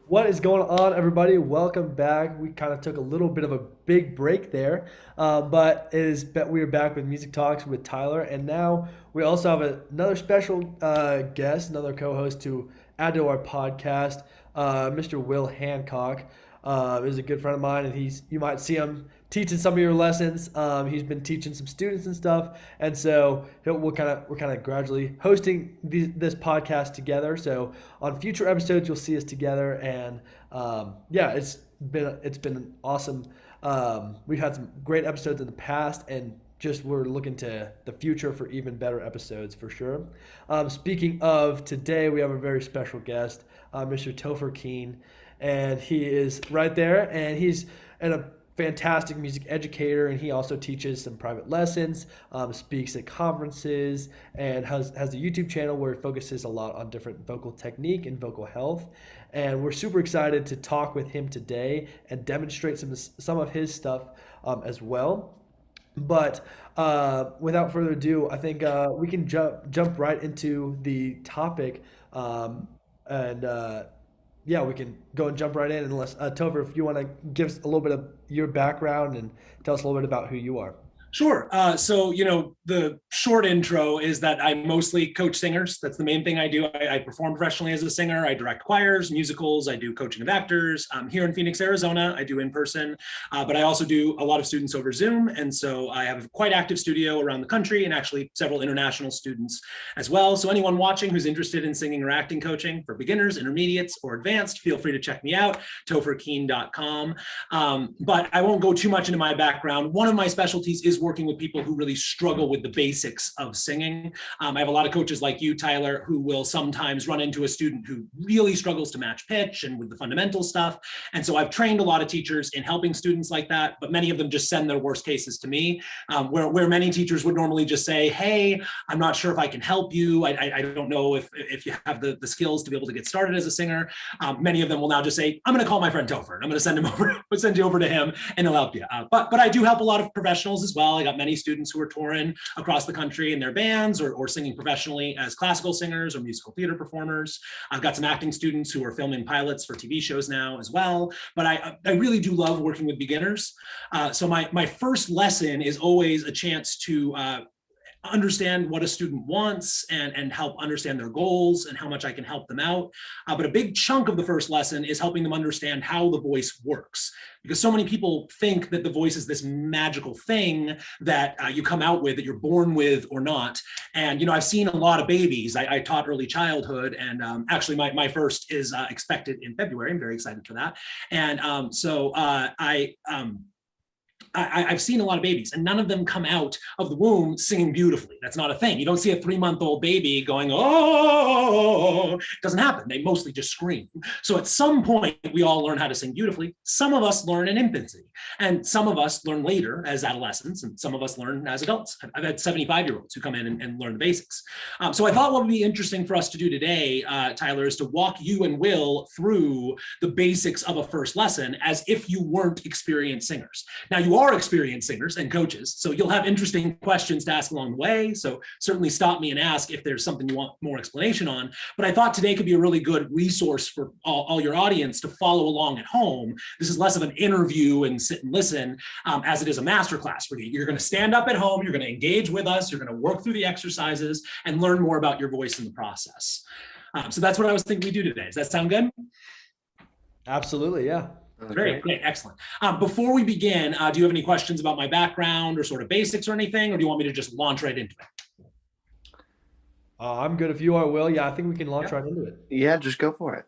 What is going on, everybody? Welcome back. We kind of took a little bit of a big break there, but we are back with Music Talks with Tyler, and now we also have another special guest, another co-host to add to our podcast, Mr. Will Hancock. Is a good friend of mine, and you might see him teaching some of your lessons. He's been teaching some students and stuff, and so we're kind of gradually hosting this podcast together. So on future episodes, you'll see us together, and yeah, it's been awesome. We've had some great episodes in the past, and just we're looking to the future for even better episodes for sure. Speaking of today, we have a very special guest, Mr. Topher Keene, and he is right there, and he's a fantastic music educator, and he also teaches some private lessons, speaks at conferences, and has a YouTube channel where it focuses a lot on different vocal technique and vocal health. And we're super excited to talk with him today and demonstrate some of his stuff as well. But without further ado, I think we can jump right into the topic, and yeah, we can go and jump right in. Unless Topher, if you want to give us a little bit of your background and tell us a little bit about who you are. Sure. The short intro is that I mostly coach singers. That's the main thing I do. I perform professionally as a singer. I direct choirs, musicals. I do coaching of actors. Here in Phoenix, Arizona, I do in person, but I also do a lot of students over Zoom. And so I have a quite active studio around the country and actually several international students as well. So anyone watching who's interested in singing or acting coaching for beginners, intermediates, or advanced, feel free to check me out, topherkeene.com. But I won't go too much into my background. One of my specialties is working with people who really struggle with the basics of singing. I have a lot of coaches like you, Tyler, who will sometimes run into a student who really struggles to match pitch and with the fundamental stuff. And so I've trained a lot of teachers in helping students like that, but many of them just send their worst cases to me, where many teachers would normally just say, hey, I'm not sure if I can help you. I don't know if you have the skills to be able to get started as a singer. Many of them will now just say, I'm going to call my friend Topher. I'm going to send you over to him, and he'll help you. But I do help a lot of professionals as well. I got many students who are touring across the country in their bands or singing professionally as classical singers or musical theater performers. I've got some acting students who are filming pilots for TV shows now as well. But I really do love working with beginners. So my first lesson is always a chance to understand what a student wants and help understand their goals and how much I can help them out. But a big chunk of the first lesson is helping them understand how the voice works. Because so many people think that the voice is this magical thing that you come out with, that you're born with or not. And, I've seen a lot of babies. I taught early childhood, and actually my first is expected in February. I'm very excited for that. And I've seen a lot of babies, and none of them come out of the womb singing beautifully. That's not a thing. You don't see a 3-month-old baby going, oh, it doesn't happen. They mostly just scream. So at some point, we all learn how to sing beautifully. Some of us learn in infancy, and some of us learn later as adolescents, and some of us learn as adults. I've had 75-year-olds who come in and learn the basics. So I thought what would be interesting for us to do today, Tyler, is to walk you and Will through the basics of a first lesson as if you weren't experienced singers. Now, you are experienced singers and coaches, so you'll have interesting questions to ask along the way. So certainly stop me and ask if there's something you want more explanation on. But I thought today could be a really good resource for all your audience to follow along at home. This is less of an interview and sit and listen as it is a masterclass for you. You're going to stand up at home, you're going to engage with us, you're going to work through the exercises and learn more about your voice in the process. So that's what I was thinking we do today. Does that sound good? Absolutely, yeah. Great, excellent. Before we begin, do you have any questions about my background or sort of basics or anything, or do you want me to just launch right into it? I'm good if you are, Will. Yeah, I think we can launch right into it. Yeah, just go for it.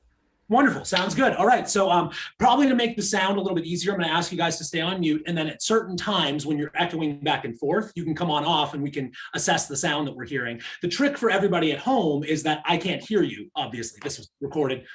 Wonderful. Sounds good. All right. So probably to make the sound a little bit easier, I'm going to ask you guys to stay on mute. And then at certain times when you're echoing back and forth, you can come on off and we can assess the sound that we're hearing. The trick for everybody at home is that I can't hear you. Obviously, this was recorded,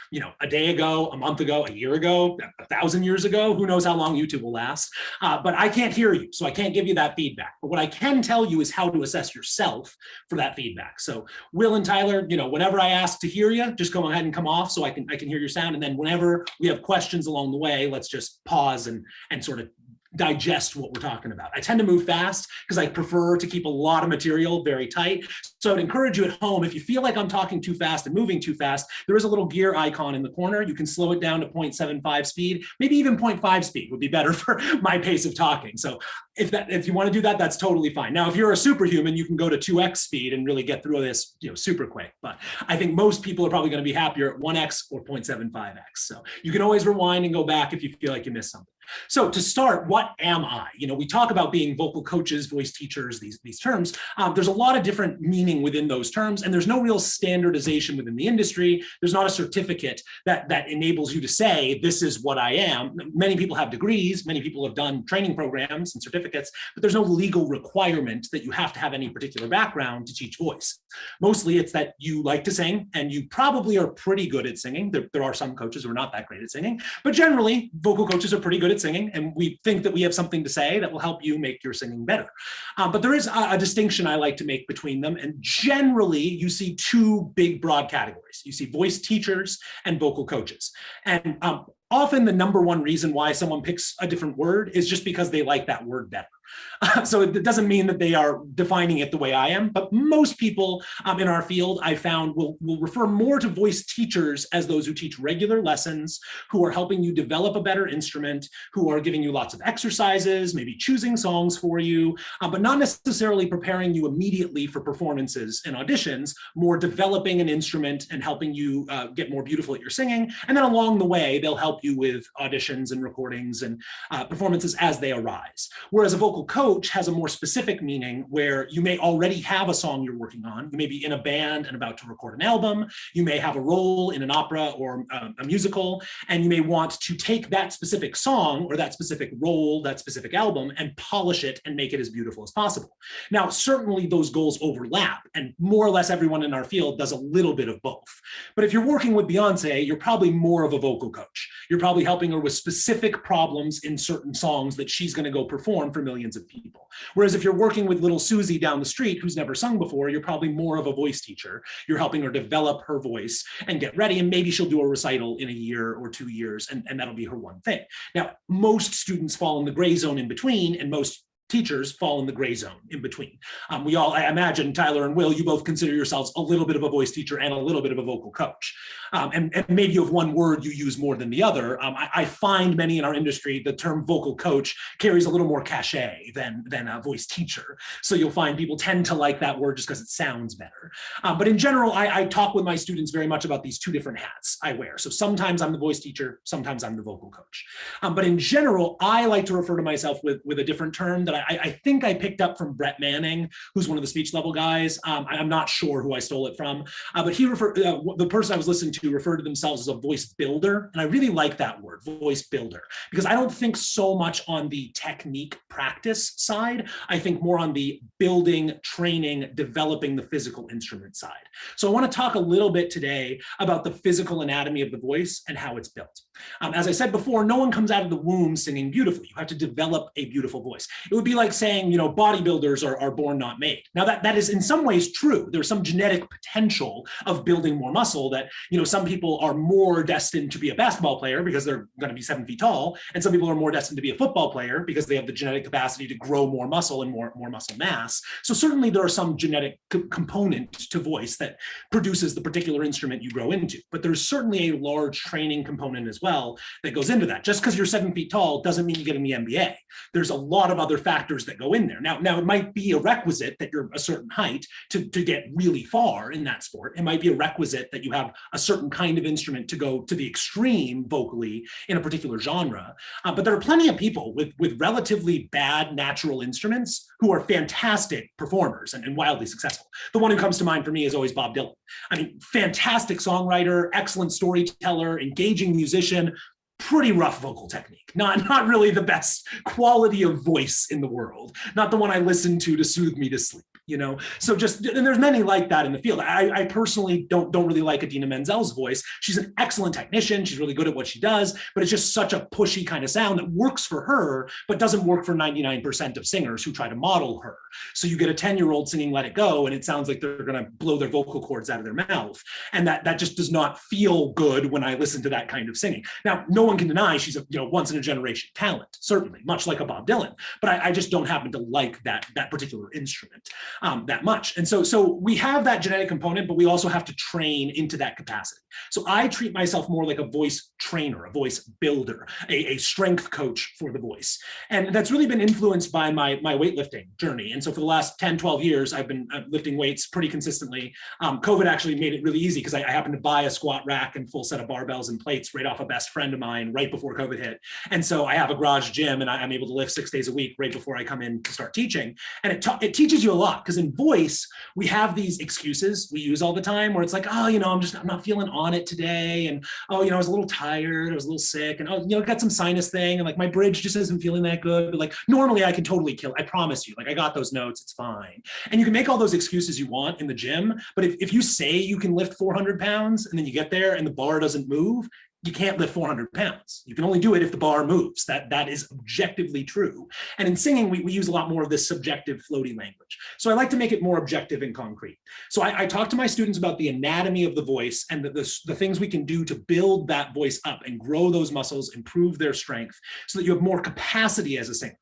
a day ago, a month ago, a year ago, 1,000 years ago. Who knows how long YouTube will last? But I can't hear you. So I can't give you that feedback. But what I can tell you is how to assess yourself for that feedback. So Will and Tyler, whenever I ask to hear you, just go ahead and come off so I can hear your sound. And then whenever we have questions along the way, let's just pause and sort of digest what we're talking about. I tend to move fast because I prefer to keep a lot of material very tight. So I'd encourage you at home, if you feel like I'm talking too fast and moving too fast, there is a little gear icon in the corner. You can slow it down to 0.75 speed, maybe even 0.5 speed would be better for my pace of talking. So if you want to do that, that's totally fine. Now, if you're a superhuman, you can go to 2x speed and really get through this, super quick. But I think most people are probably going to be happier at 1x or 0.75x. So you can always rewind and go back if you feel like you missed something. So to start, what am I? We talk about being vocal coaches, voice teachers, these terms. There's a lot of different meaning within those terms, and there's no real standardization within the industry. There's not a certificate that enables you to say, this is what I am. Many people have degrees, many people have done training programs and certificates, but there's no legal requirement that you have to have any particular background to teach voice. Mostly it's that you like to sing, and you probably are pretty good at singing. There are some coaches who are not that great at singing, but generally, vocal coaches are pretty good at singing, and we think that we have something to say that will help you make your singing better. But there is a distinction I like to make between them, and generally you see two big broad categories. You see voice teachers and vocal coaches. And often the number one reason why someone picks a different word is just because they like that word better. So it doesn't mean that they are defining it the way I am, but most people in our field, I found, will refer more to voice teachers as those who teach regular lessons, who are helping you develop a better instrument, who are giving you lots of exercises, maybe choosing songs for you, but not necessarily preparing you immediately for performances and auditions, more developing an instrument and helping you get more beautiful at your singing. And then along the way, they'll help you with auditions and recordings and performances as they arise. Whereas a vocal coach has a more specific meaning where you may already have a song you're working on. You may be in a band and about to record an album. You may have a role in an opera or a musical, and you may want to take that specific song or that specific role, that specific album, and polish it and make it as beautiful as possible. Now, certainly those goals overlap, and more or less everyone in our field does a little bit of both. But if you're working with Beyonce, you're probably more of a vocal coach. You're probably helping her with specific problems in certain songs that she's going to go perform for millions of people. Whereas if you're working with little Susie down the street who's never sung before, you're probably more of a voice teacher. You're helping her develop her voice and get ready, and maybe she'll do a recital in a year or 2 years, and that'll be her one thing. Now, most students fall in the gray zone in between, and most teachers fall in the gray zone in between. I imagine, Tyler and Will, you both consider yourselves a little bit of a voice teacher and a little bit of a vocal coach. And maybe you have one word you use more than the other. I find many in our industry, the term vocal coach carries a little more cachet than a voice teacher. So you'll find people tend to like that word just because it sounds better. But in general, I talk with my students very much about these two different hats I wear. So sometimes I'm the voice teacher, sometimes I'm the vocal coach. But in general, I like to refer to myself with a different term that I think I picked up from Brett Manning, who's one of the speech level guys. I'm not sure who I stole it from, but he referred, the person I was listening to referred to themselves as a voice builder. And I really like that word, voice builder, because I don't think so much on the technique practice side. I think more on the building, training, developing the physical instrument side. So I want to talk a little bit today about the physical anatomy of the voice and how it's built. As I said before, no one comes out of the womb singing beautifully. You have to develop a beautiful voice. It would be like saying, bodybuilders are born not made. Now that is in some ways true. There's some genetic potential of building more muscle that, some people are more destined to be a basketball player because they're going to be 7 feet tall. And some people are more destined to be a football player because they have the genetic capacity to grow more muscle and more muscle mass. So certainly there are some genetic component to voice that produces the particular instrument you grow into. But there's certainly a large training component as well that goes into that. Just because you're 7 feet tall doesn't mean you get in the NBA. There's a lot of other factors that go in there. Now it might be a requisite that you're a certain height to get really far in that sport. It might be a requisite that you have a certain kind of instrument to go to the extreme vocally in a particular genre. But there are plenty of people with relatively bad natural instruments who are fantastic performers and wildly successful. The one who comes to mind for me is always Bob Dylan. I mean, fantastic songwriter, excellent storyteller, engaging musician, pretty rough vocal technique. Not really the best quality of voice in the world. Not the one I listen to soothe me to sleep. So just, and there's many like that in the field. I personally don't really like Idina Menzel's voice. She's an excellent technician. She's really good at what she does, but it's just such a pushy kind of sound that works for her, but doesn't work for 99% of singers who try to model her. So you get a 10-year-old singing Let It Go, and it sounds like they're going to blow their vocal cords out of their mouth. And that just does not feel good when I listen to that kind of singing. Now, no one can deny she's a once in a generation talent, certainly, much like a Bob Dylan, but I just don't happen to like that particular instrument that much. And so we have that genetic component, but we also have to train into that capacity. So I treat myself more like a voice trainer, a voice builder, a strength coach for the voice. And that's really been influenced by my weightlifting journey. And so for the last 10, 12 years, I've been lifting weights pretty consistently. COVID actually made it really easy because I happened to buy a squat rack and full set of barbells and plates right off a best friend of mine right before COVID hit. And so I have a garage gym and I'm able to lift 6 days a week right before I come in to start teaching. And it teaches you a lot, because in voice, we have these excuses we use all the time where it's like, oh, I'm not feeling on it today. And, oh, I was a little tired, I was a little sick, and, oh, got some sinus thing. And like, my bridge just isn't feeling that good. But like, normally I can totally kill. I promise you, like, I got those notes, it's fine. And you can make all those excuses you want in the gym. But if you say you can lift 400 pounds and then you get there and the bar doesn't move, you can't lift 400 pounds. You can only do it if the bar moves. That is objectively true. And in singing, we use a lot more of this subjective floaty language. So I like to make it more objective and concrete. So I talk to my students about the anatomy of the voice and the things we can do to build that voice up and grow those muscles, improve their strength, so that you have more capacity as a singer.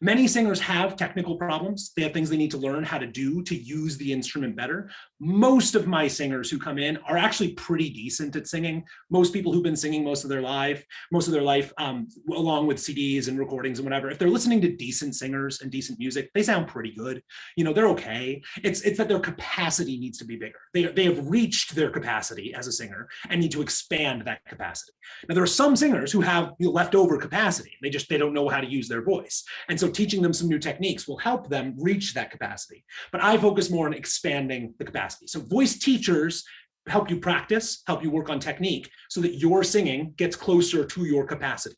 Many singers have technical problems. They have things they need to learn how to do to use the instrument better. Most of my singers who come in are actually pretty decent at singing. Most people who've been singing most of their life, along with CDs and recordings and whatever, if they're listening to decent singers and decent music, they sound pretty good. They're okay. It's that their capacity needs to be bigger. They have reached their capacity as a singer and need to expand that capacity. Now, there are some singers who have leftover capacity. They don't know how to use their voice. And so teaching them some new techniques will help them reach that capacity. But I focus more on expanding the capacity. So voice teachers help you practice, help you work on technique so that your singing gets closer to your capacity.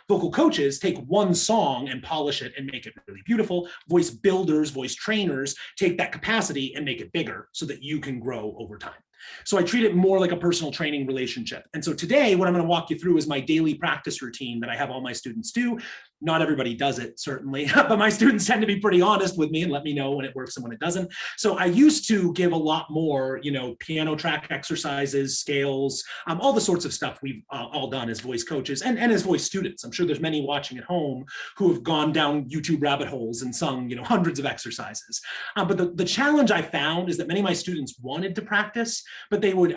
Vocal coaches take one song and polish it and make it really beautiful. Voice builders, voice trainers take that capacity and make it bigger so that you can grow over time. So I treat it more like a personal training relationship. And so today, what I'm going to walk you through is my daily practice routine that I have all my students do. Not everybody does it, certainly, but my students tend to be pretty honest with me and let me know when it works and when it doesn't. So I used to give a lot more, piano track exercises, scales, all the sorts of stuff we've all done as voice coaches and as voice students. I'm sure there's many watching at home who have gone down YouTube rabbit holes and sung, hundreds of exercises. But the challenge I found is that many of my students wanted to practice, but they would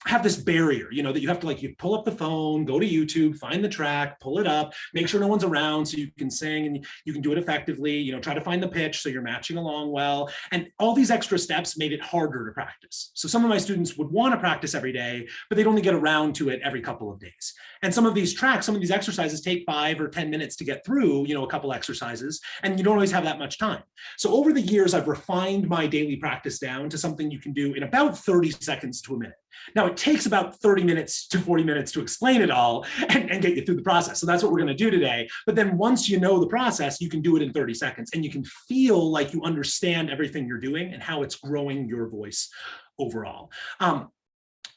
have this barrier, that you have to you pull up the phone, go to YouTube, find the track, pull it up, make sure no one's around so you can sing and you can do it effectively, try to find the pitch so you're matching along well. And all these extra steps made it harder to practice. So some of my students would want to practice every day, but they'd only get around to it every couple of days. And some of these tracks, some of these exercises take 5 or 10 minutes to get through, a couple exercises, and you don't always have that much time. So over the years, I've refined my daily practice down to something you can do in about 30 seconds to a minute. Now, it takes about 30 minutes to 40 minutes to explain it all and get you through the process. So that's what we're going to do today. But then once you know the process, you can do it in 30 seconds and you can feel like you understand everything you're doing and how it's growing your voice overall.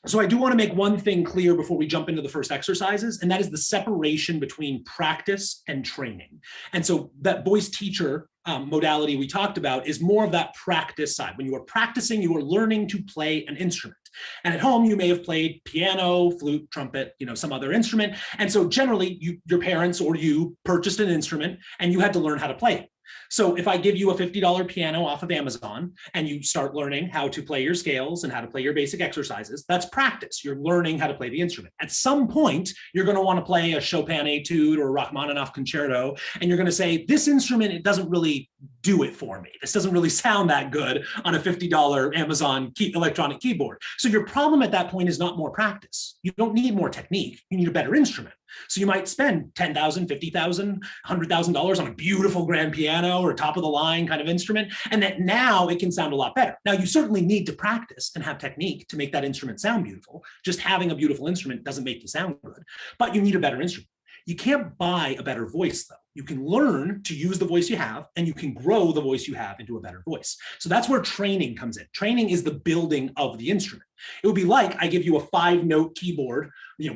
So I do want to make one thing clear before we jump into the first exercises, and that is the separation between practice and training. And so that voice teacher modality we talked about is more of that practice side. When you are practicing, you are learning to play an instrument. And at home, you may have played piano, flute, trumpet, some other instrument. And so generally, your parents or you purchased an instrument and you had to learn how to play it. So if I give you a $50 piano off of Amazon and you start learning how to play your scales and how to play your basic exercises, that's practice. You're learning how to play the instrument. At some point, you're going to want to play a Chopin etude or a Rachmaninoff concerto, and you're going to say, this instrument, it doesn't really do it for me. This doesn't really sound that good on a $50 Amazon electronic keyboard. So your problem at that point is not more practice. You don't need more technique. You need a better instrument. So you might spend $10,000, $50,000, $100,000 on a beautiful grand piano or top of the line kind of instrument, and that now it can sound a lot better. Now, you certainly need to practice and have technique to make that instrument sound beautiful. Just having a beautiful instrument doesn't make you sound good, but you need a better instrument. You can't buy a better voice, though. You can learn to use the voice you have, and you can grow the voice you have into a better voice. So that's where training comes in. Training is the building of the instrument. It would be like I give you a 5-note keyboard,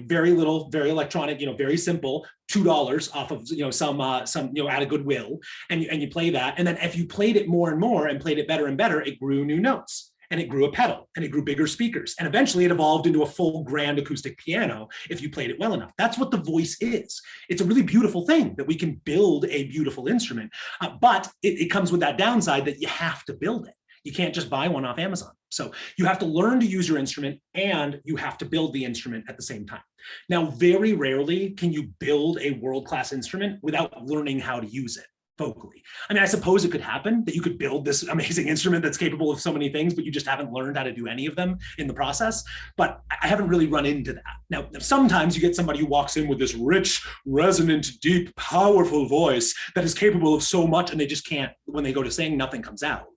very little, very electronic, very simple, $2 off of some out of goodwill, and you play that. And then if you played it more and more and played it better and better, it grew new notes. And it grew a pedal, and it grew bigger speakers. And eventually it evolved into a full grand acoustic piano if you played it well enough. That's what the voice is. It's a really beautiful thing that we can build a beautiful instrument, but it comes with that downside that you have to build it. You can't just buy one off Amazon. So you have to learn to use your instrument, and you have to build the instrument at the same time. Now, very rarely can you build a world-class instrument without learning how to use it vocally. I mean, I suppose it could happen that you could build this amazing instrument that's capable of so many things, but you just haven't learned how to do any of them in the process. But I haven't really run into that. Now, sometimes you get somebody who walks in with this rich, resonant, deep, powerful voice that is capable of so much, and they just can't, when they go to sing, nothing comes out.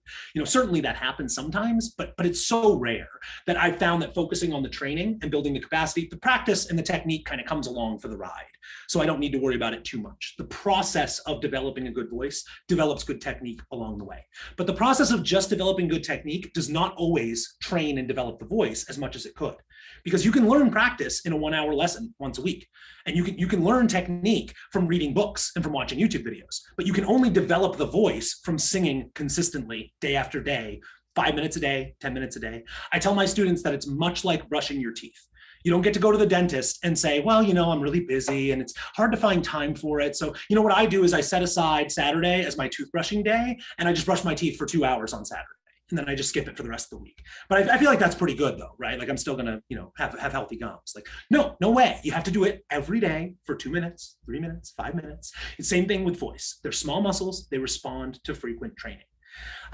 Certainly that happens sometimes, but it's so rare that I've found that focusing on the training and building the capacity, the practice and the technique kind of comes along for the ride. So I don't need to worry about it too much. The process of developing a good voice develops good technique along the way. But the process of just developing good technique does not always train and develop the voice as much as it could. Because you can learn practice in a 1-hour lesson once a week. And you can learn technique from reading books and from watching YouTube videos. But you can only develop the voice from singing consistently day after day, 5 minutes a day, 10 minutes a day. I tell my students that it's much like brushing your teeth. You don't get to go to the dentist and say, well, I'm really busy and it's hard to find time for it. So, what I do is I set aside Saturday as my toothbrushing day, and I just brush my teeth for 2 hours on Saturday. And then I just skip it for the rest of the week. But I feel like that's pretty good though, right? Like I'm still gonna, have healthy gums. Like, no way. You have to do it every day for 2 minutes, 3 minutes, 5 minutes. It's same thing with voice. They're small muscles. They respond to frequent training.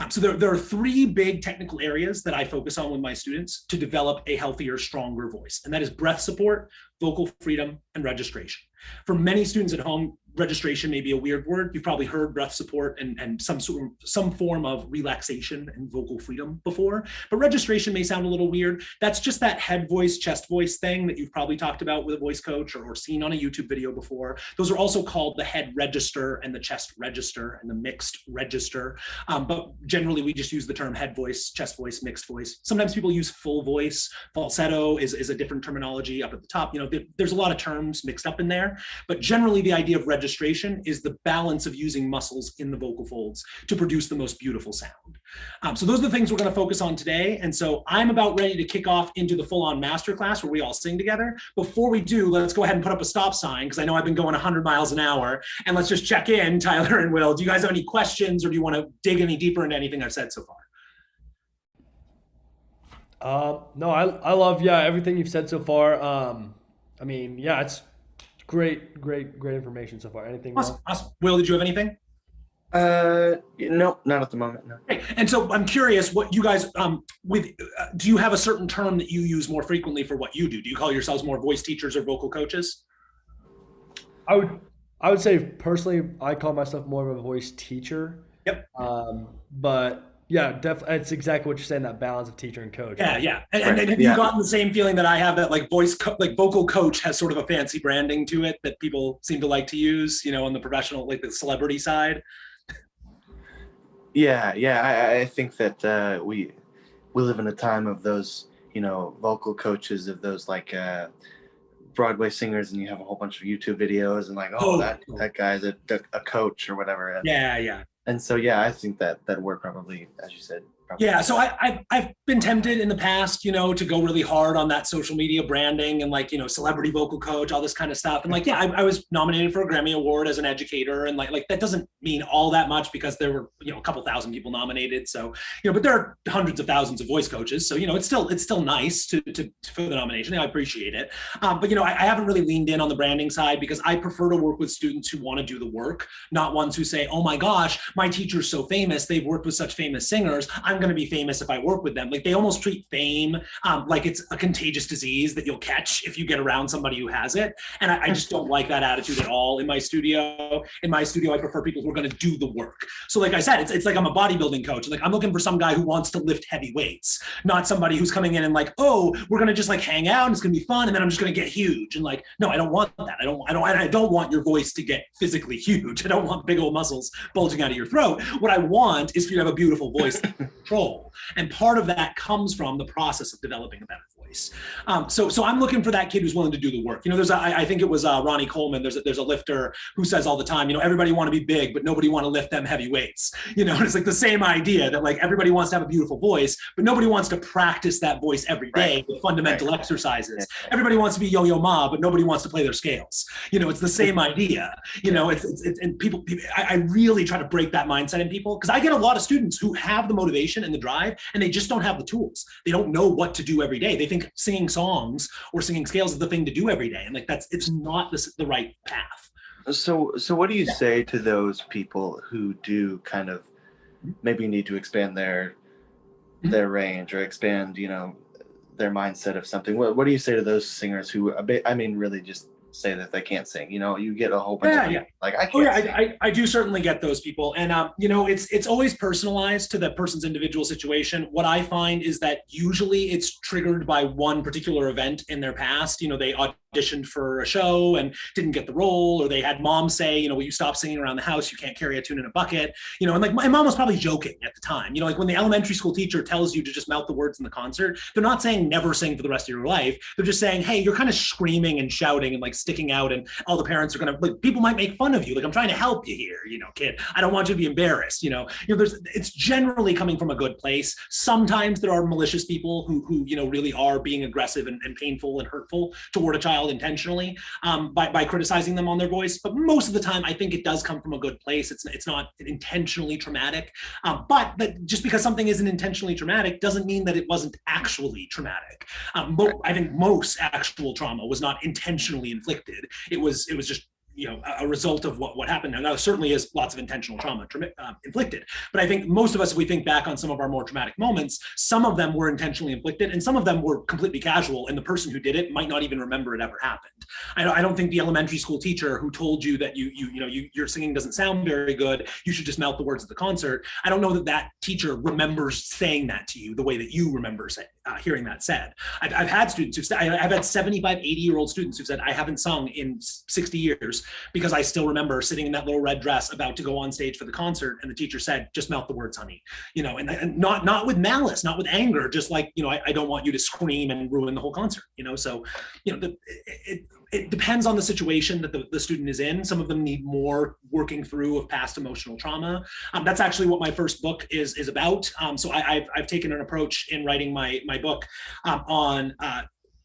So there are 3 big technical areas that I focus on with my students to develop a healthier, stronger voice. And that is breath support, vocal freedom, and registration. For many students at home, registration may be a weird word. You've probably heard breath support and some form of relaxation and vocal freedom before, but registration may sound a little weird. That's just that head voice, chest voice thing that you've probably talked about with a voice coach or seen on a YouTube video before. Those are also called the head register and the chest register and the mixed register. But generally we just use the term head voice, chest voice, mixed voice. Sometimes people use full voice. Falsetto is a different terminology up at the top. There's a lot of terms mixed up in there, but generally the idea of registration is the balance of using muscles in the vocal folds to produce the most beautiful sound. So those are the things we're going to focus on today. And so I'm about ready to kick off into the full-on masterclass where we all sing together. Before we do, let's go ahead and put up a stop sign because I know I've been going 100 miles an hour. And let's just check in, Tyler and Will. Do you guys have any questions or do you want to dig any deeper into anything I've said so far? No, I love, everything you've said so far. It's great information so far. Anything awesome. Will, did you have anything? No, not at the moment. No. Great. And so I'm curious what you guys do you have a certain term that you use more frequently for what you do? Do you call yourselves more voice teachers or vocal coaches? I would say personally, I call myself more of a voice teacher. Yep. But yeah, definitely, it's exactly what you're saying, that balance of teacher and coach. Yeah. And have you gotten the same feeling that I have, that like vocal coach has sort of a fancy branding to it that people seem to like to use, on the professional, like the celebrity side? Yeah. I think that we live in a time of those, vocal coaches, of those like Broadway singers, and you have a whole bunch of YouTube videos and like, that guy's a coach or whatever. And, yeah. And so, I think that we're probably, as you said. Yeah, so I've been tempted in the past, to go really hard on that social media branding and like, celebrity vocal coach, all this kind of stuff. And like, I was nominated for a Grammy-Award as an educator, and like that doesn't mean all that much because there were, a couple thousand people nominated. So, but there are hundreds of thousands of voice coaches. So, it's still nice to for the nomination. I appreciate it. But, I haven't really leaned in on the branding side because I prefer to work with students who want to do the work, not ones who say, oh my gosh, my teacher's so famous, they've worked with such famous singers, I'm I'm going to be famous if I work with them. Like they almost treat fame like it's a contagious disease that you'll catch if you get around somebody who has it. And I just don't like that attitude at all in my studio. In my studio, I prefer people who are going to do the work. So like I said, it's like I'm a bodybuilding coach. Like I'm looking for some guy who wants to lift heavy weights, not somebody who's coming in and like, oh, we're going to just like hang out and it's going to be fun. And then I'm just going to get huge. And like, no, I don't want that. I don't want your voice to get physically huge. I don't want big old muscles bulging out of your throat. What I want is for you to have a beautiful voice that you can control. And part of that comes from the process of developing a better voice. So I'm looking for that kid who's willing to do the work. You know, I think it was Ronnie Coleman. There's a lifter who says all the time, you know, everybody want to be big, but nobody want to lift them heavy weights. You know, and it's like the same idea that like everybody wants to have a beautiful voice, but nobody wants to practice that voice every day with fundamental exercises. Everybody wants to be Yo-Yo Ma, but nobody wants to play their scales. You know, it's the same idea. You know, it's and people I really try to break that mindset in people, because I get a lot of students who have the motivation and the drive, and they just don't have the tools. They don't know what to do every day. They think singing songs or singing scales is the thing to do every day, and like it's not the right path. So what do you say to those people who do kind of maybe need to expand their range or expand, you know, their mindset of something? What do you say to those singers who, I mean, really just say that they can't sing? You know, you get a whole bunch of people, like, I can't sing. I do certainly get those people. And, you know, it's always personalized to the person's individual situation. What I find is that usually it's triggered by one particular event in their past. You know, they auditioned for a show and didn't get the role, or they had mom say, you know, will you stop singing around the house? You can't carry a tune in a bucket. You know, and like my mom was probably joking at the time. You know, like when the elementary school teacher tells you to just mouth the words in the concert, they're not saying never sing for the rest of your life. They're just saying, hey, you're kind of screaming and shouting and like sticking out, and all the parents are gonna, like, people might make fun of you. Like, I'm trying to help you here, you know, kid. I don't want you to be embarrassed. You know, it's generally coming from a good place. Sometimes there are malicious people who you know, really are being aggressive and painful and hurtful toward a child intentionally by criticizing them on their voice. But most of the time, I think it does come from a good place. It's not intentionally traumatic. But just because something isn't intentionally traumatic doesn't mean that it wasn't actually traumatic. I think most actual trauma was not intentionally inflicted. It was just, you know, a result of what happened. Now, there certainly is lots of intentional trauma inflicted, but I think most of us, if we think back on some of our more traumatic moments, some of them were intentionally inflicted and some of them were completely casual, and the person who did it might not even remember it ever happened. I don't think the elementary school teacher who told you that your singing doesn't sound very good, you should just mouth the words at the concert, I don't know that teacher remembers saying that to you the way that you remember hearing that said. I've had students I've had 75, 80-year-old students who said, I haven't sung in 60 years because I still remember sitting in that little red dress about to go on stage for the concert, and the teacher said, just mouth the words, honey. You know, and not with malice, not with anger, just like, you know, I don't want you to scream and ruin the whole concert, you know. So, you know, it depends on the situation that the student is in. Some of them need more working through of past emotional trauma. That's actually what my first book is about. So I've taken an approach in writing my book on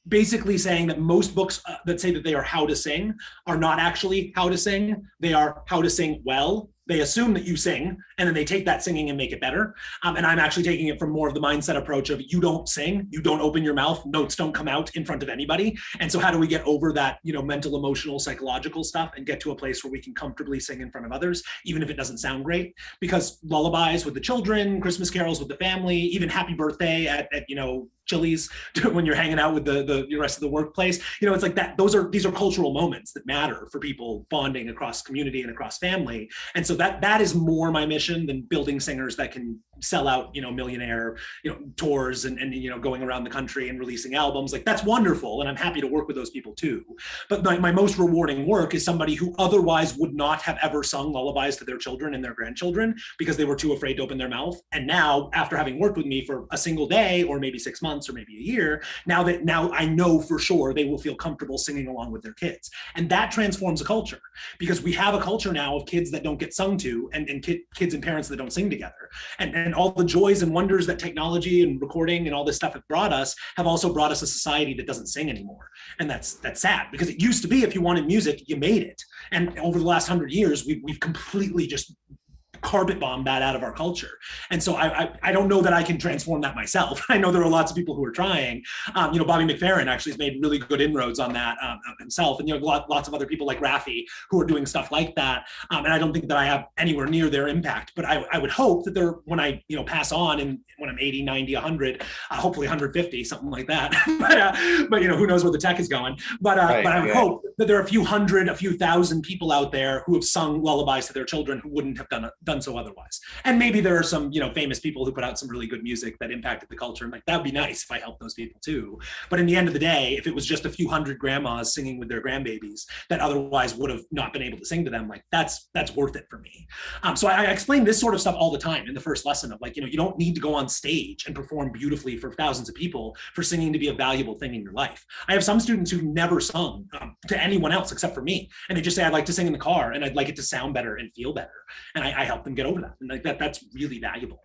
basically saying that most books that say that they are how to sing are not actually how to sing. They are how to sing well. They assume that you sing, and then they take that singing and make it better. And I'm actually taking it from more of the mindset approach of, you don't sing, you don't open your mouth, notes don't come out in front of anybody. And so how do we get over that, you know, mental, emotional, psychological stuff and get to a place where we can comfortably sing in front of others, even if it doesn't sound great? Because lullabies with the children, Christmas carols with the family, even happy birthday at you know, Chili's when you're hanging out with the rest of the workplace, you know, it's like that. These are cultural moments that matter for people bonding across community and across family. And so that is more my mission than building singers that can sell out, you know, millionaire, you know, tours and you know, going around the country and releasing albums. Like, that's wonderful, and I'm happy to work with those people too. But my most rewarding work is somebody who otherwise would not have ever sung lullabies to their children and their grandchildren because they were too afraid to open their mouth. And now, after having worked with me for a single day or maybe 6 months or maybe a year, now I know for sure they will feel comfortable singing along with their kids. And that transforms a culture, because we have a culture now of kids that don't get sung to, and kids and parents that don't sing together. And all the joys and wonders that technology and recording and all this stuff have brought us have also brought us a society that doesn't sing anymore. And that's sad, because it used to be, if you wanted music, you made it. And over the last 100 years, we've completely just carpet bomb that out of our culture. And so I don't know that I can transform that myself. I know there are lots of people who are trying. Bobby McFerrin actually has made really good inroads on that himself. And, lots of other people like Raffi who are doing stuff like that. And I don't think that I have anywhere near their impact, but I would hope that when I, pass on and when I'm 80, 90, 100, hopefully 150, something like that. but who knows where the tech is going. But I would hope that there are a few hundred, a few thousand people out there who have sung lullabies to their children who wouldn't have done so otherwise. And maybe there are some, famous people who put out some really good music that impacted the culture. And that'd be nice if I helped those people too. But in the end of the day, if it was just a few hundred grandmas singing with their grandbabies that otherwise would have not been able to sing to them, that's worth it for me. So I explain this sort of stuff all the time in the first lesson of you don't need to go on stage and perform beautifully for thousands of people for singing to be a valuable thing in your life. I have some students who've never sung to anyone else except for me. And they just say, I'd like to sing in the car and I'd like it to sound better and feel better. And I help them get over that. And that's really valuable.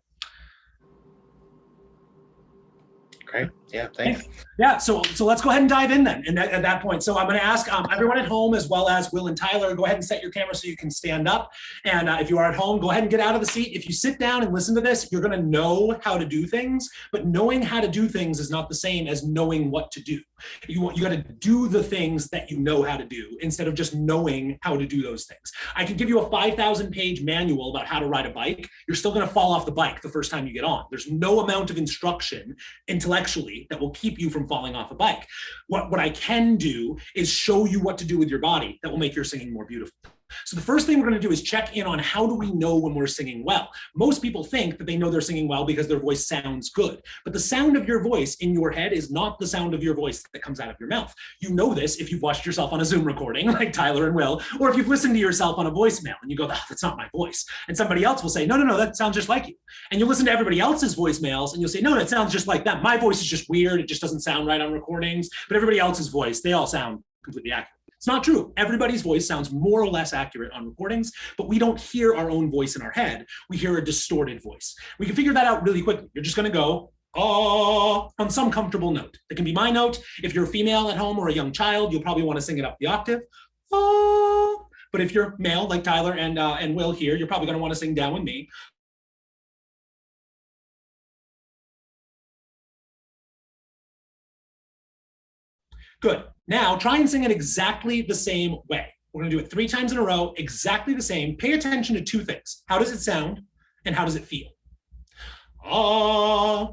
Great. Yeah, thanks. Yeah, so let's go ahead and dive in then. And at that point, so I'm going to ask everyone at home, as well as Will and Tyler, go ahead and set your camera so you can stand up. And if you are at home, go ahead and get out of the seat. If you sit down and listen to this, you're going to know how to do things. But knowing how to do things is not the same as knowing what to do. You got to do the things that you know how to do instead of just knowing how to do those things. I can give you a 5,000-page manual about how to ride a bike. You're still going to fall off the bike the first time you get on. There's no amount of instruction intellectually that will keep you from falling off a bike. What I can do is show you what to do with your body that will make your singing more beautiful. So the first thing we're going to do is check in on how do we know when we're singing well. Most people think that they know they're singing well because their voice sounds good. But the sound of your voice in your head is not the sound of your voice that comes out of your mouth. You know this if you've watched yourself on a Zoom recording like Tyler and Will, or if you've listened to yourself on a voicemail and you go, that's not my voice. And somebody else will say, no, that sounds just like you. And you listen to everybody else's voicemails and you'll say, no, that sounds just like them. My voice is just weird. It just doesn't sound right on recordings. But everybody else's voice, they all sound completely accurate. It's not true. Everybody's voice sounds more or less accurate on recordings, but we don't hear our own voice in our head. We hear a distorted voice. We can figure that out really quickly. You're just going to go, oh, on some comfortable note. It can be my note. If you're a female at home or a young child, you'll probably want to sing it up the octave. Oh. But if you're male, like Tyler and Will here, you're probably going to want to sing down with me. Good. Now try and sing it exactly the same way. We're going to do it 3 times in a row, exactly the same. Pay attention to 2 things. How does it sound and how does it feel? Ah.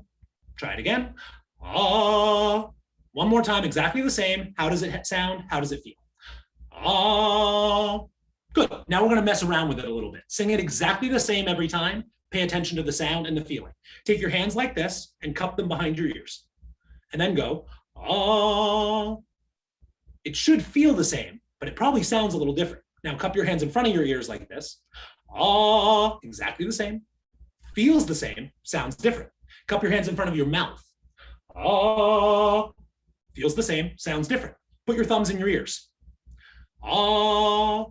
Try it again. Ah. One more time, exactly the same. How does it sound? How does it feel? Ah. Good. Now we're going to mess around with it a little bit. Sing it exactly the same every time. Pay attention to the sound and the feeling. Take your hands like this and cup them behind your ears. And then go, ah. It should feel the same, but it probably sounds a little different. Now cup your hands in front of your ears like this. Ah, exactly the same. Feels the same, sounds different. Cup your hands in front of your mouth. Ah, feels the same, sounds different. Put your thumbs in your ears. Ah.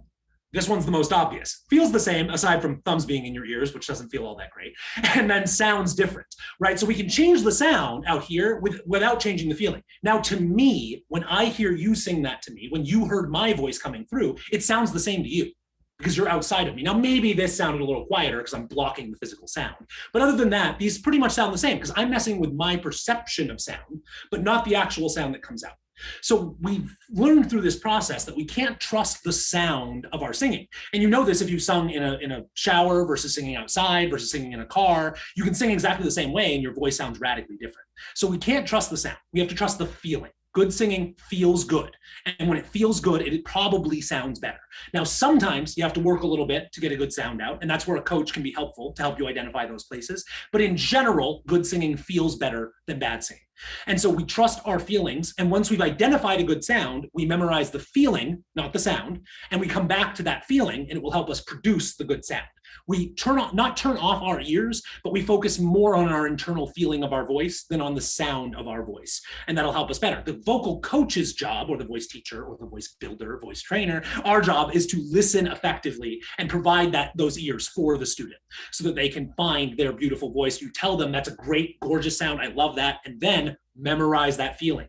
This one's the most obvious. Feels the same, aside from thumbs being in your ears, which doesn't feel all that great, and then sounds different, right? So we can change the sound out here without changing the feeling. Now, to me, when I hear you sing that to me, when you heard my voice coming through, it sounds the same to you because you're outside of me. Now, maybe this sounded a little quieter because I'm blocking the physical sound. But other than that, these pretty much sound the same because I'm messing with my perception of sound, but not the actual sound that comes out. So we've learned through this process that we can't trust the sound of our singing. And you know this if you've sung in a shower versus singing outside versus singing in a car. You can sing exactly the same way and your voice sounds radically different. So we can't trust the sound. We have to trust the feeling. Good singing feels good. And when it feels good, it probably sounds better. Now, sometimes you have to work a little bit to get a good sound out, and that's where a coach can be helpful to help you identify those places. But in general, good singing feels better than bad singing. And so we trust our feelings. And once we've identified a good sound, we memorize the feeling, not the sound, and we come back to that feeling, and it will help us produce the good sound. We not turn off our ears, but we focus more on our internal feeling of our voice than on the sound of our voice. And that'll help us better. The vocal coach's job, or the voice teacher, or the voice builder, voice trainer, our job is to listen effectively and provide those ears for the student so that they can find their beautiful voice. You tell them that's a great, gorgeous sound. I love that. And then memorize that feeling.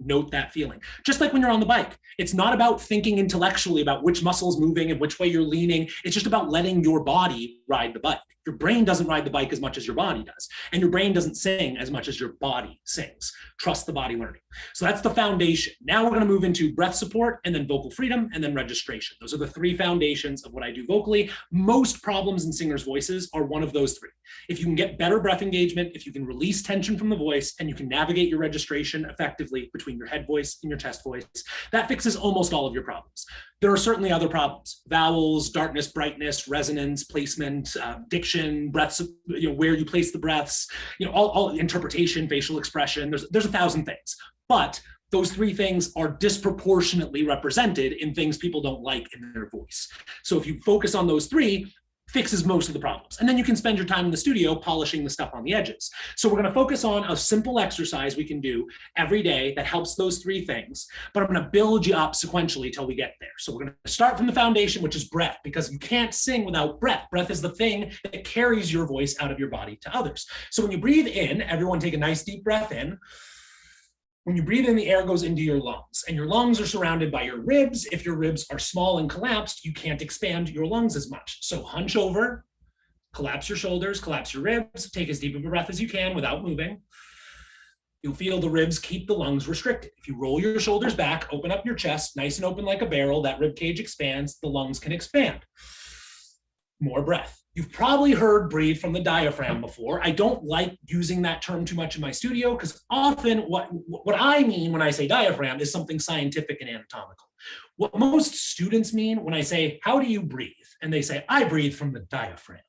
Note that feeling. Just like when you're on the bike, it's not about thinking intellectually about which muscle is moving and which way you're leaning. It's just about letting your body ride the bike. Your brain doesn't ride the bike as much as your body does. And your brain doesn't sing as much as your body sings. Trust the body learning. So that's the foundation. Now we're going to move into breath support and then vocal freedom and then registration. Those are the three foundations of what I do vocally. Most problems in singers' voices are one of those three. If you can get better breath engagement, if you can release tension from the voice, and you can navigate your registration effectively between your head voice and your chest voice, that fixes almost all of your problems. There are certainly other problems: vowels, darkness, brightness, resonance, placement, diction, breaths, where you place the breaths, all interpretation, facial expression. There's 1,000 things, but those three things are disproportionately represented in things people don't like in their voice. So if you focus on those three, fixes most of the problems. And then you can spend your time in the studio polishing the stuff on the edges. So we're going to focus on a simple exercise we can do every day that helps those three things, but I'm going to build you up sequentially till we get there. So we're going to start from the foundation, which is breath, because you can't sing without breath. Breath is the thing that carries your voice out of your body to others. So when you breathe in, everyone take a nice deep breath in. When you breathe in, the air goes into your lungs, and your lungs are surrounded by your ribs. If your ribs are small and collapsed, you can't expand your lungs as much. So hunch over, collapse your shoulders, collapse your ribs, take as deep of a breath as you can without moving. You'll feel the ribs keep the lungs restricted. If you roll your shoulders back, open up your chest, nice and open like a barrel, that rib cage expands, the lungs can expand. More breath. You've probably heard breathe from the diaphragm before. I don't like using that term too much in my studio because often what I mean when I say diaphragm is something scientific and anatomical. What most students mean when I say, how do you breathe? And they say, I breathe from the diaphragm.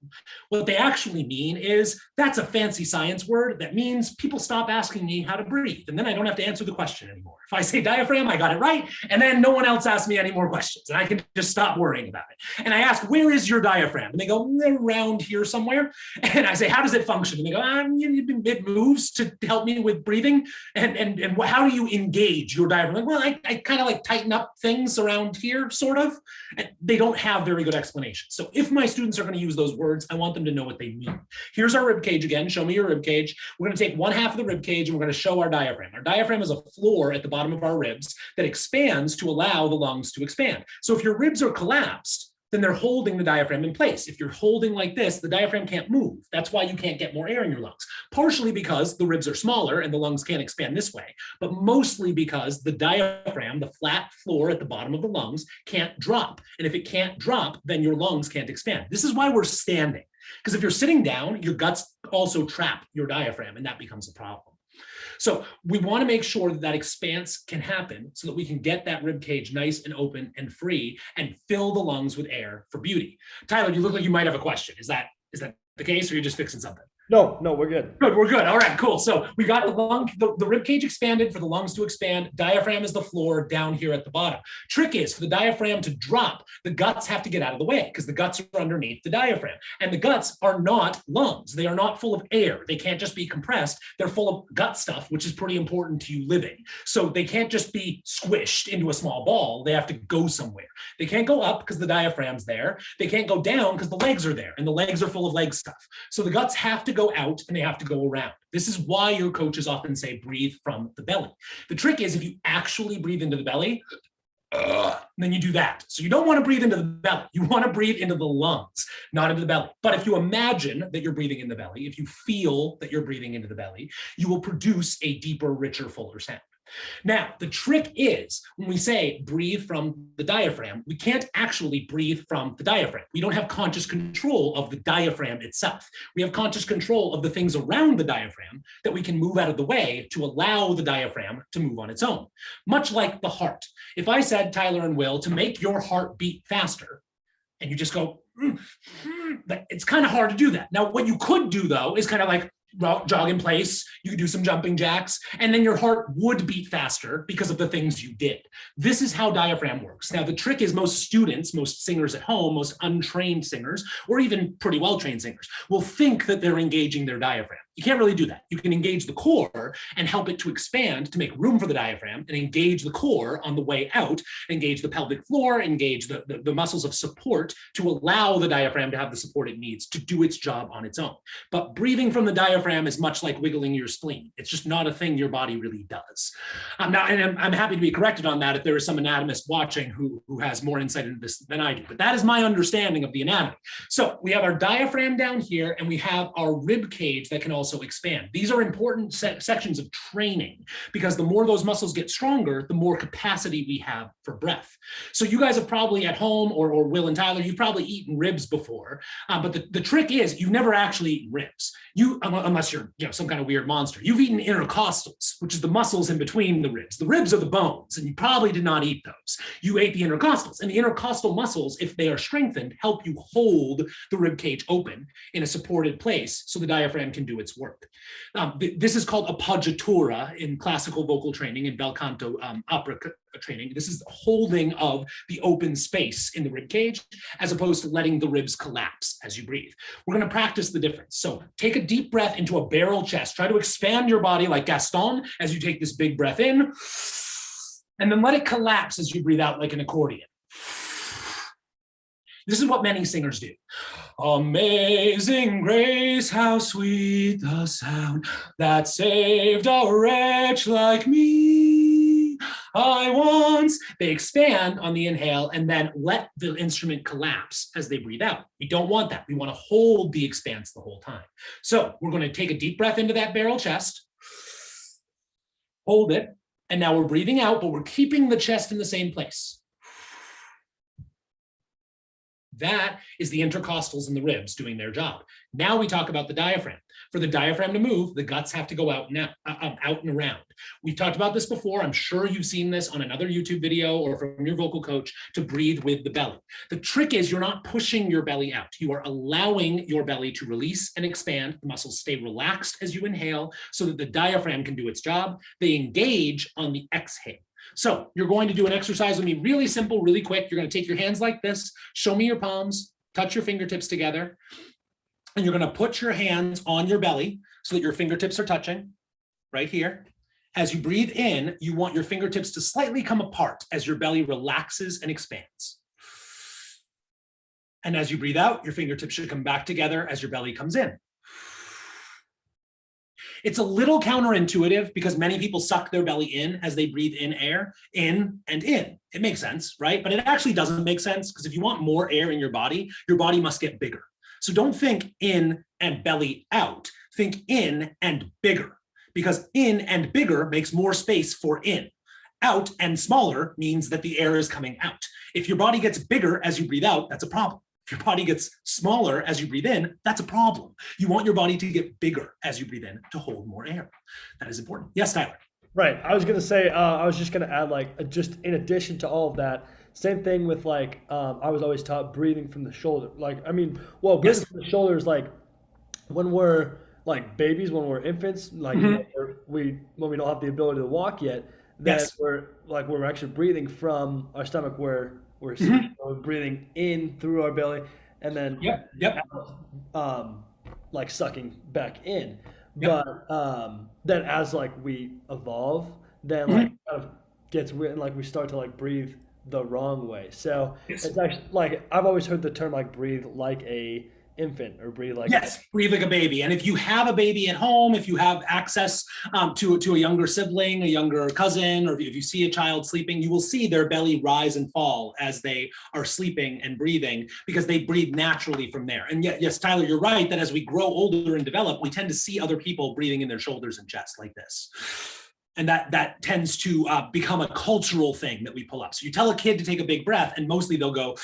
What they actually mean is that's a fancy science word that means people stop asking me how to breathe. And then I don't have to answer the question anymore. If I say diaphragm, I got it right. And then no one else asks me any more questions. And I can just stop worrying about it. And I ask, where is your diaphragm? And they go, around here somewhere. And I say, how does it function? And they go, it moves to help me with breathing. And how do you engage your diaphragm? Like, well, I kind of like tighten up things around here, sort of. And they don't have very good explanations. So if my students are going to use those words, I want them to know what they mean. Here's our rib cage again. Show me your rib cage. We're going to take one half of the rib cage and we're going to show our diaphragm. Our diaphragm is a floor at the bottom of our ribs that expands to allow the lungs to expand. So if your ribs are collapsed, then they're holding the diaphragm in place. If you're holding like this, the diaphragm can't move. That's why you can't get more air in your lungs. Partially because the ribs are smaller and the lungs can't expand this way, but mostly because the diaphragm, the flat floor at the bottom of the lungs, can't drop. And if it can't drop, then your lungs can't expand. This is why we're standing. Because if you're sitting down, your guts also trap your diaphragm, and that becomes a problem. So we want to make sure that that expanse can happen so that we can get that rib cage nice and open and free and fill the lungs with air for beauty. Tyler, you look like you might have a question. Is that the case, or you're just fixing something? No, we're good. Good, we're good. All right, cool. So we got the rib cage expanded for the lungs to expand. Diaphragm is the floor down here at the bottom. Trick is for the diaphragm to drop, the guts have to get out of the way because the guts are underneath the diaphragm. And the guts are not lungs. They are not full of air. They can't just be compressed. They're full of gut stuff, which is pretty important to you living. So they can't just be squished into a small ball. They have to go somewhere. They can't go up because the diaphragm's there. They can't go down because the legs are there, and the legs are full of leg stuff. So the guts have to go out and they have to go around. This is why your coaches often say breathe from the belly. The trick is if you actually breathe into the belly, then you do that. So you don't want to breathe into the belly. You want to breathe into the lungs, not into the belly. But if you imagine that you're breathing in the belly, if you feel that you're breathing into the belly, you will produce a deeper, richer, fuller sound. Now, the trick is when we say breathe from the diaphragm, we can't actually breathe from the diaphragm. We don't have conscious control of the diaphragm itself. We have conscious control of the things around the diaphragm that we can move out of the way to allow the diaphragm to move on its own. Much like the heart. If I said, Tyler and Will, to make your heart beat faster, and you just go, it's kind of hard to do that. Now, what you could do, though, is kind of like jog in place, you could do some jumping jacks, and then your heart would beat faster because of the things you did. This is how diaphragm works. Now, the trick is most students, most singers at home, most untrained singers, or even pretty well-trained singers, will think that they're engaging their diaphragm. You can't really do that. You can engage the core and help it to expand to make room for the diaphragm, and engage the core on the way out, engage the pelvic floor, engage the muscles of support to allow the diaphragm to have the support it needs to do its job on its own. But breathing from the diaphragm is much like wiggling your spleen. It's just not a thing your body really does. Now, and I'm happy to be corrected on that if there is some anatomist watching who has more insight into this than I do, but that is my understanding of the anatomy. So we have our diaphragm down here, and we have our rib cage that can also expand. These are important sections of training, because the more those muscles get stronger, the more capacity we have for breath. So you guys have probably at home, or Will and Tyler, you've probably eaten ribs before, but the trick is you've never actually eaten ribs. Unless you're some kind of weird monster. You've eaten intercostals, which is the muscles in between the ribs. The ribs are the bones, and you probably did not eat those. You ate the intercostals, and the intercostal muscles, if they are strengthened, help you hold the rib cage open in a supported place so the diaphragm can do its work. This is called appoggiatura in classical vocal training, in bel canto opera training. This is the holding of the open space in the rib cage, as opposed to letting the ribs collapse as you breathe. We're going to practice the difference. So take a deep breath into a barrel chest. Try to expand your body like Gaston as you take this big breath in, and then let it collapse as you breathe out like an accordion. This is what many singers do. Amazing grace, how sweet the sound that saved a wretch like me. I once. They expand on the inhale and then let the instrument collapse as they breathe out. We don't want that. We want to hold the expanse the whole time. So we're going to take a deep breath into that barrel chest, hold it, and now we're breathing out, but we're keeping the chest in the same place. That is the intercostals and the ribs doing their job. Now we talk about the diaphragm. For the diaphragm to move, the guts have to go out and around. We've talked about this before. I'm sure you've seen this on another YouTube video or from your vocal coach, to breathe with the belly. The trick is you're not pushing your belly out. You are allowing your belly to release and expand. The muscles stay relaxed as you inhale so that the diaphragm can do its job. They engage on the exhale. So you're going to do an exercise with me, really simple, really quick. You're going to take your hands like this, show me your palms, touch your fingertips together, and you're going to put your hands on your belly so that your fingertips are touching right here. As you breathe in, you want your fingertips to slightly come apart as your belly relaxes and expands. And as you breathe out, your fingertips should come back together as your belly comes in. It's a little counterintuitive because many people suck their belly in as they breathe in air, in and in. It makes sense, right? But it actually doesn't make sense, because if you want more air in your body must get bigger. So don't think in and belly out. Think in and bigger, because in and bigger makes more space for in. Out and smaller means that the air is coming out. If your body gets bigger as you breathe out, that's a problem. If your body gets smaller as you breathe in, that's a problem. You want your body to get bigger as you breathe in to hold more air. That is important. Yes, Tyler. Right. I was going to say, I was just going to add, just in addition to all of that, same thing with I was always taught breathing from the shoulder. Breathing from the shoulder is when we're babies, when we're infants, when we don't have the ability to walk yet, then we're actually breathing from our stomach, where we're breathing in through our belly and then out, sucking back in. Yep. But then as we evolve, then kind of gets weird, and we start to breathe the wrong way. So it's actually I've always heard the term breathe like a infant, or breathe like breathe like a baby. And if you have a baby at home, if you have access to a younger sibling, a younger cousin, or if you see a child sleeping, you will see their belly rise and fall as they are sleeping and breathing, because they breathe naturally from there. And yes, Tyler, you're right that as we grow older and develop, we tend to see other people breathing in their shoulders and chest like this. And that tends to become a cultural thing that we pull up. So you tell a kid to take a big breath, and mostly they'll go,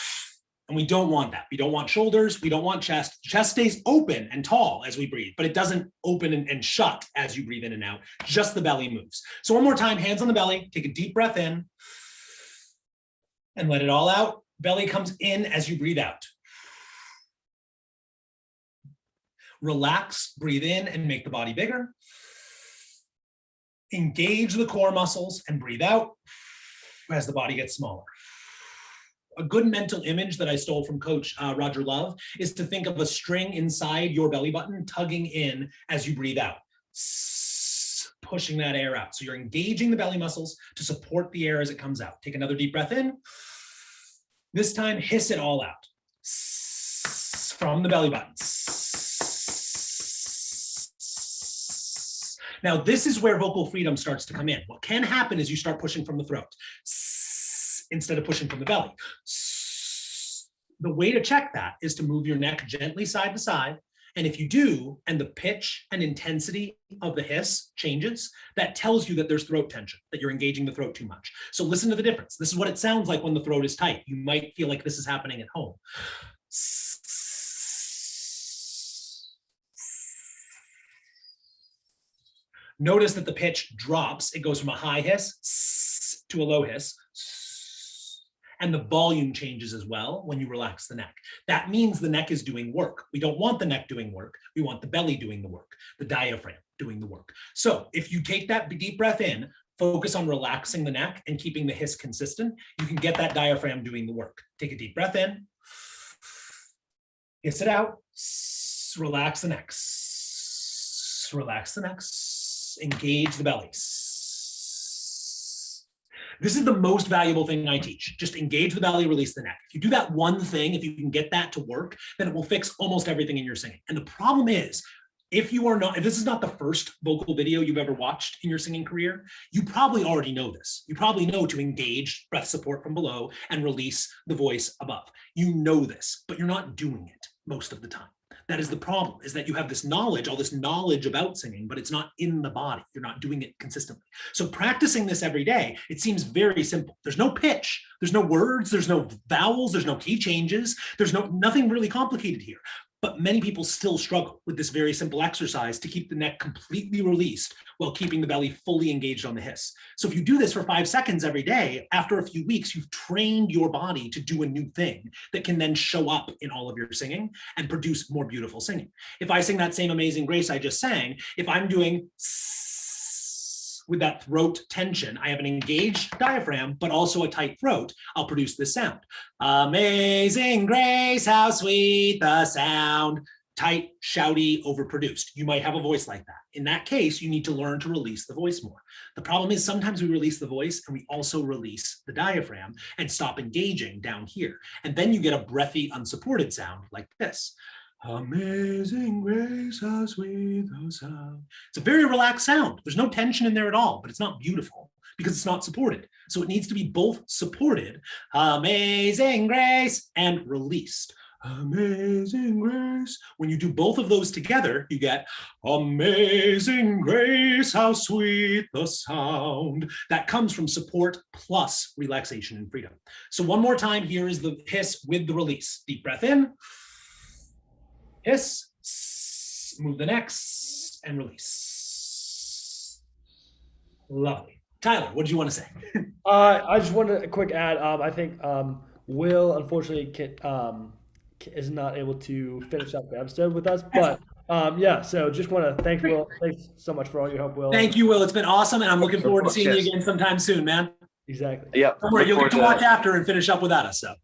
and we don't want that. We don't want shoulders. We don't want chest. Chest stays open and tall as we breathe, but it doesn't open and shut as you breathe in and out. Just the belly moves. So one more time, hands on the belly. Take a deep breath in and let it all out. Belly comes in as you breathe out. Relax, breathe in, and make the body bigger. Engage the core muscles and breathe out as the body gets smaller. A good mental image that I stole from Coach Roger Love is to think of a string inside your belly button tugging in as you breathe out, pushing that air out. So you're engaging the belly muscles to support the air as it comes out. Take another deep breath in. This time, hiss it all out from the belly button. Now, this is where vocal freedom starts to come in. What can happen is you start pushing from the throat instead of pushing from the belly. The way to check that is to move your neck gently side to side. And if you do, and the pitch and intensity of the hiss changes, that tells you that there's throat tension, that you're engaging the throat too much. So listen to the difference. This is what it sounds like when the throat is tight. You might feel like this is happening at home. Notice that the pitch drops. It goes from a high hiss to a low hiss. And the volume changes as well when you relax the neck. That means the neck is doing work. We don't want the neck doing work. We want the belly doing the work, the diaphragm doing the work. So if you take that deep breath in, focus on relaxing the neck and keeping the hiss consistent, you can get that diaphragm doing the work. Take a deep breath in, hiss it out, relax the neck, relax the neck, engage the belly. This is the most valuable thing I teach. Just engage the belly, release the neck. If you do that one thing, if you can get that to work, then it will fix almost everything in your singing. And the problem is, if this is not the first vocal video you've ever watched in your singing career, you probably already know this. You probably know to engage breath support from below and release the voice above. You know this, but you're not doing it most of the time. That is the problem, is that you have this knowledge, all this knowledge about singing, but it's not in the body. You're not doing it consistently. So practicing this every day, it seems very simple. There's no pitch, there's no words, there's no vowels, there's no key changes, there's nothing really complicated here. But many people still struggle with this very simple exercise to keep the neck completely released while keeping the belly fully engaged on the hiss. So if you do this for 5 seconds every day, after a few weeks, you've trained your body to do a new thing that can then show up in all of your singing and produce more beautiful singing. If I sing that same Amazing Grace I just sang, if I'm doing with that throat tension, I have an engaged diaphragm, but also a tight throat, I'll produce this sound. Amazing grace, how sweet the sound. Tight, shouty, overproduced. You might have a voice like that. In that case, you need to learn to release the voice more. The problem is sometimes we release the voice and we also release the diaphragm and stop engaging down here. And then you get a breathy, unsupported sound like this. Amazing grace, how sweet the sound. It's a very relaxed sound. There's no tension in there at all, but it's not beautiful because it's not supported. So it needs to be both supported, amazing grace, and released. Amazing grace. When you do both of those together, you get amazing grace, how sweet the sound. That comes from support plus relaxation and freedom. So one more time, here is the hiss with the release. Deep breath in. Hiss, move the neck, and release. Lovely. Tyler, what did you want to say? I just wanted a quick add. I think Will unfortunately is not able to finish up the episode with us, but yeah. So just want to thank Will. Thanks so much for all your help, Will. Thank you, Will. It's been awesome, and I'm looking forward to seeing you again sometime soon, man. Exactly. Yeah. Don't worry, you'll get to watch after and finish up without us. So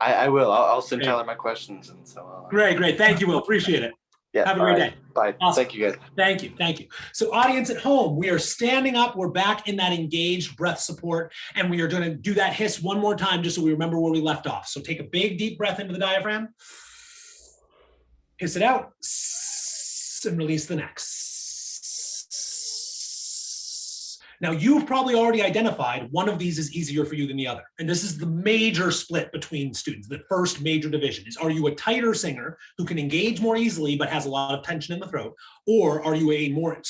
I will. I'll send Tyler my questions, and so. Great. Thank you, Will. Appreciate it. Yeah. Have a great day. Bye. Awesome. Thank you, guys. Thank you. So audience at home, we are standing up. We're back in that engaged breath support, and we are going to do that hiss one more time just so we remember where we left off. So take a big, deep breath into the diaphragm. Hiss it out and release the neck. Now, you've probably already identified one of these is easier for you than the other. And this is the major split between students. The first major division is, are you a tighter singer who can engage more easily but has a lot of tension in the throat? Or are you a more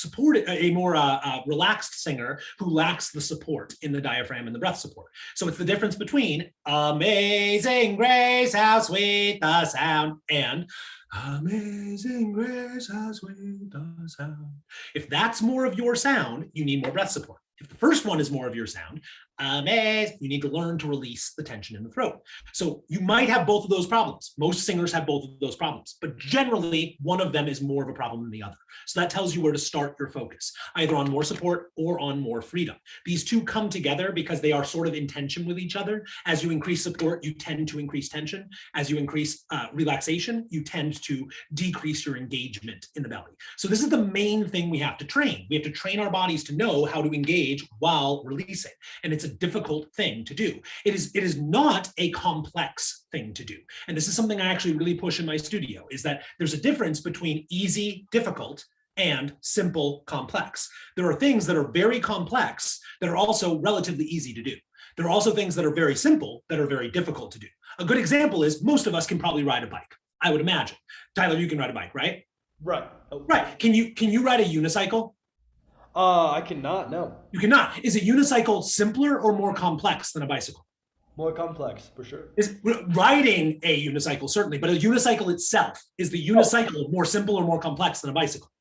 relaxed singer who lacks the support in the diaphragm and the breath support? So it's the difference between amazing grace, how sweet the sound, and amazing grace, how sweet the sound. If that's more of your sound, you need more breath support. If the first one is more of your sound, You need to learn to release the tension in the throat. So you might have both of those problems. Most singers have both of those problems, but generally one of them is more of a problem than the other. So that tells you where to start your focus, either on more support or on more freedom. These two come together because they are sort of in tension with each other. As you increase support, you tend to increase tension. As you increase relaxation, you tend to decrease your engagement in the belly. So this is the main thing we have to train. We have to train our bodies to know how to engage while releasing. And it's a difficult thing to do. It is not a complex thing to do. And this is something I actually really push in my studio, is that there's a difference between easy, difficult, and simple, complex. There are things that are very complex that are also relatively easy to do. There are also things that are very simple that are very difficult to do. A good example is most of us can probably ride a bike, I would imagine. Tyler, you can ride a bike, right? Right. Right. Can you ride a unicycle? I cannot, no. You cannot. Is a unicycle simpler or more complex than a bicycle? More complex, for sure. Is riding a unicycle, certainly, but a unicycle itself, is the unicycle more simple or more complex than a bicycle?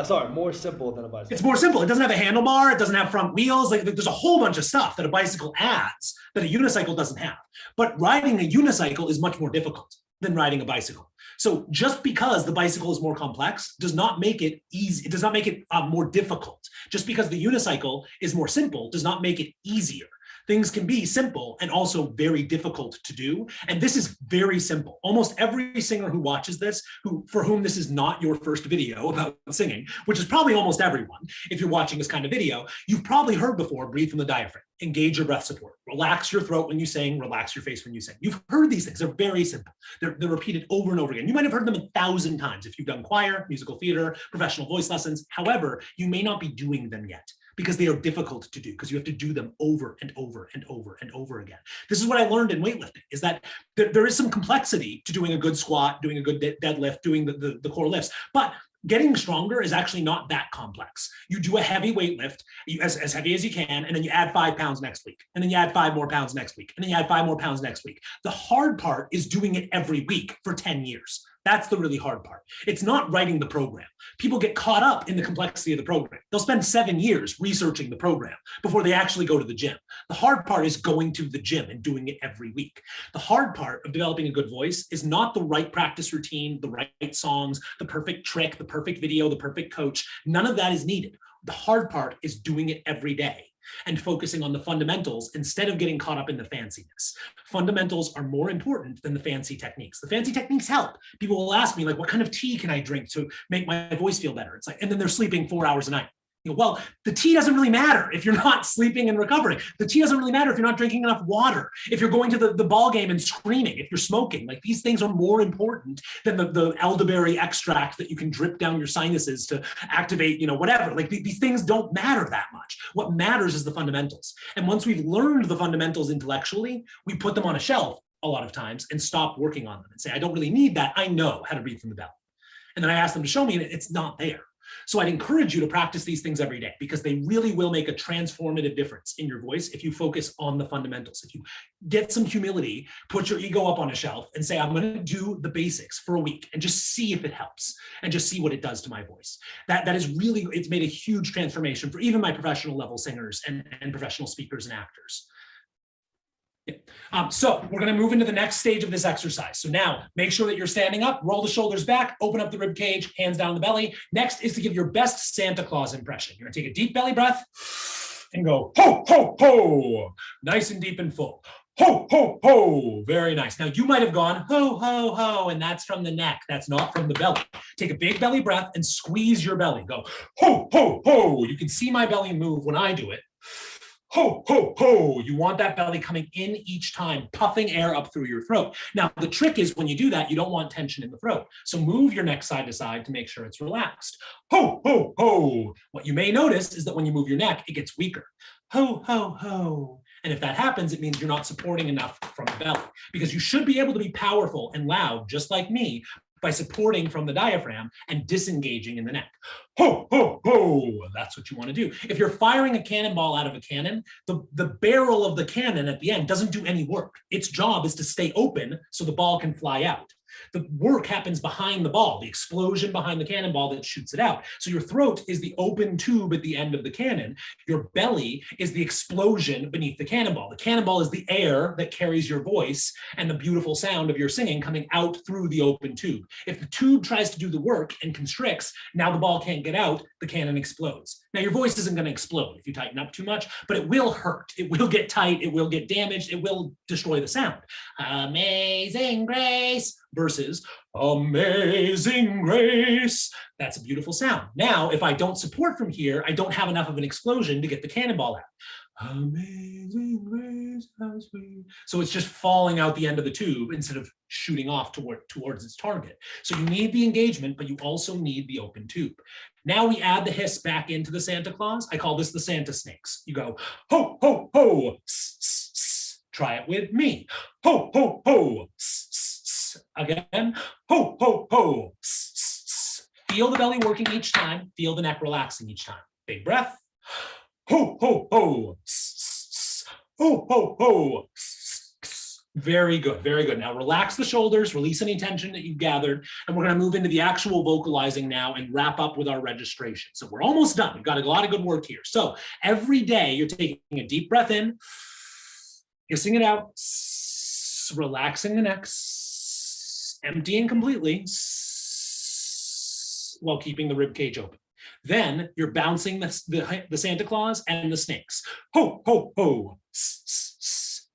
Sorry, more simple than a bicycle. It's more simple. It doesn't have a handlebar. It doesn't have front wheels. Like, there's a whole bunch of stuff that a bicycle adds that a unicycle doesn't have. But riding a unicycle is much more difficult than riding a bicycle. So just because the bicycle is more complex does not make it easy. It does not make it more difficult. Just because the unicycle is more simple does not make it easier. Things can be simple and also very difficult to do. And this is very simple. Almost every singer who watches this, for whom this is not your first video about singing, which is probably almost everyone, if you're watching this kind of video, you've probably heard before, breathe from the diaphragm, engage your breath support, relax your throat when you sing, relax your face when you sing. You've heard these things. They're very simple. They're repeated over and over again. You might have heard them 1,000 times if you've done choir, musical theater, professional voice lessons. However, you may not be doing them yet, because they are difficult to do, because you have to do them over and over and over and over again. This is what I learned in weightlifting, is that there is some complexity to doing a good squat, doing a good deadlift, doing the core lifts, but getting stronger is actually not that complex. You do a heavy weight lift, as heavy as you can, and then you add 5 pounds next week, and then you add 5 more pounds next week, and then you add 5 more pounds next week. The hard part is doing it every week for 10 years. That's the really hard part. It's not writing the program. People get caught up in the complexity of the program. They'll spend 7 years researching the program before they actually go to the gym. The hard part is going to the gym and doing it every week. The hard part of developing a good voice is not the right practice routine, the right songs, the perfect trick, the perfect video, the perfect coach. None of that is needed. The hard part is doing it every day and focusing on the fundamentals instead of getting caught up in the fanciness. Fundamentals are more important than the fancy techniques. The fancy techniques help. People will ask me, like, what kind of tea can I drink to make my voice feel better? It's like, and then they're sleeping 4 hours a night. Well, the tea doesn't really matter if you're not sleeping and recovering. The tea doesn't really matter if you're not drinking enough water, if you're going to the ball game and screaming, if you're smoking. Like, these things are more important than the elderberry extract that you can drip down your sinuses to activate, whatever. Like, these things don't matter that much. What matters is the fundamentals. And once we've learned the fundamentals intellectually, we put them on a shelf a lot of times and stop working on them and say, I don't really need that. I know how to breathe from the belly. And then I ask them to show me, and it's not there. So I'd encourage you to practice these things every day, because they really will make a transformative difference in your voice if you focus on the fundamentals. If you get some humility, put your ego up on a shelf and say, I'm going to do the basics for a week and just see if it helps and just see what it does to my voice. That is really, it's made a huge transformation for even my professional level singers and professional speakers and actors. Yeah. So we're going to move into the next stage of this exercise. So now make sure that you're standing up, roll the shoulders back, open up the rib cage, hands down the belly. Next is to give your best Santa Claus impression. You're going to take a deep belly breath and go, ho, ho, ho, nice and deep and full. Ho, ho, ho, very nice. Now you might have gone, ho, ho, ho, and that's from the neck. That's not from the belly. Take a big belly breath and squeeze your belly. Go, ho, ho, ho. You can see my belly move when I do it. Ho, ho, ho. You want that belly coming in each time, puffing air up through your throat. Now, the trick is when you do that, you don't want tension in the throat. So move your neck side to side to make sure it's relaxed. Ho, ho, ho. What you may notice is that when you move your neck, it gets weaker. Ho, ho, ho. And if that happens, it means you're not supporting enough from the belly, because you should be able to be powerful and loud, just like me, by supporting from the diaphragm and disengaging in the neck. Ho, ho, ho, that's what you want to do. If you're firing a cannonball out of a cannon, the barrel of the cannon at the end doesn't do any work. Its job is to stay open so the ball can fly out. The work happens behind the ball, the explosion behind the cannonball that shoots it out. So your throat is the open tube at the end of the cannon. Your belly is the explosion beneath the cannonball. The cannonball is the air that carries your voice and the beautiful sound of your singing coming out through the open tube. If the tube tries to do the work and constricts, now the ball can't get out, the cannon explodes. Now your voice isn't going to explode if you tighten up too much, but it will hurt. It will get tight. It will get damaged. It will destroy the sound. Amazing Grace versus Amazing Grace. That's a beautiful sound. Now, if I don't support from here, I don't have enough of an explosion to get the cannonball out. Amazing Grace, how sweet. So it's just falling out the end of the tube instead of shooting off towards its target. So you need the engagement, but you also need the open tube. Now we add the hiss back into the Santa Claus. I call this the Santa snakes. You go, ho, ho, ho, s, s, s. Try it with me. Ho, ho, ho, s, s, s. Again, ho, ho, ho, s, s, s. Feel the belly working each time. Feel the neck relaxing each time. Big breath. Ho, ho, ho, s, s, s. Ho, ho, ho, s, s, s. Very good, very good. Now relax the shoulders, release any tension that you've gathered, and we're going to move into the actual vocalizing now and wrap up with our registration. So we're almost done. We've got a lot of good work here. So every day you're taking a deep breath in, hissing it out, relaxing the neck, emptying completely, while keeping the rib cage open. Then you're bouncing the Santa Claus and the snakes. Ho, ho, ho,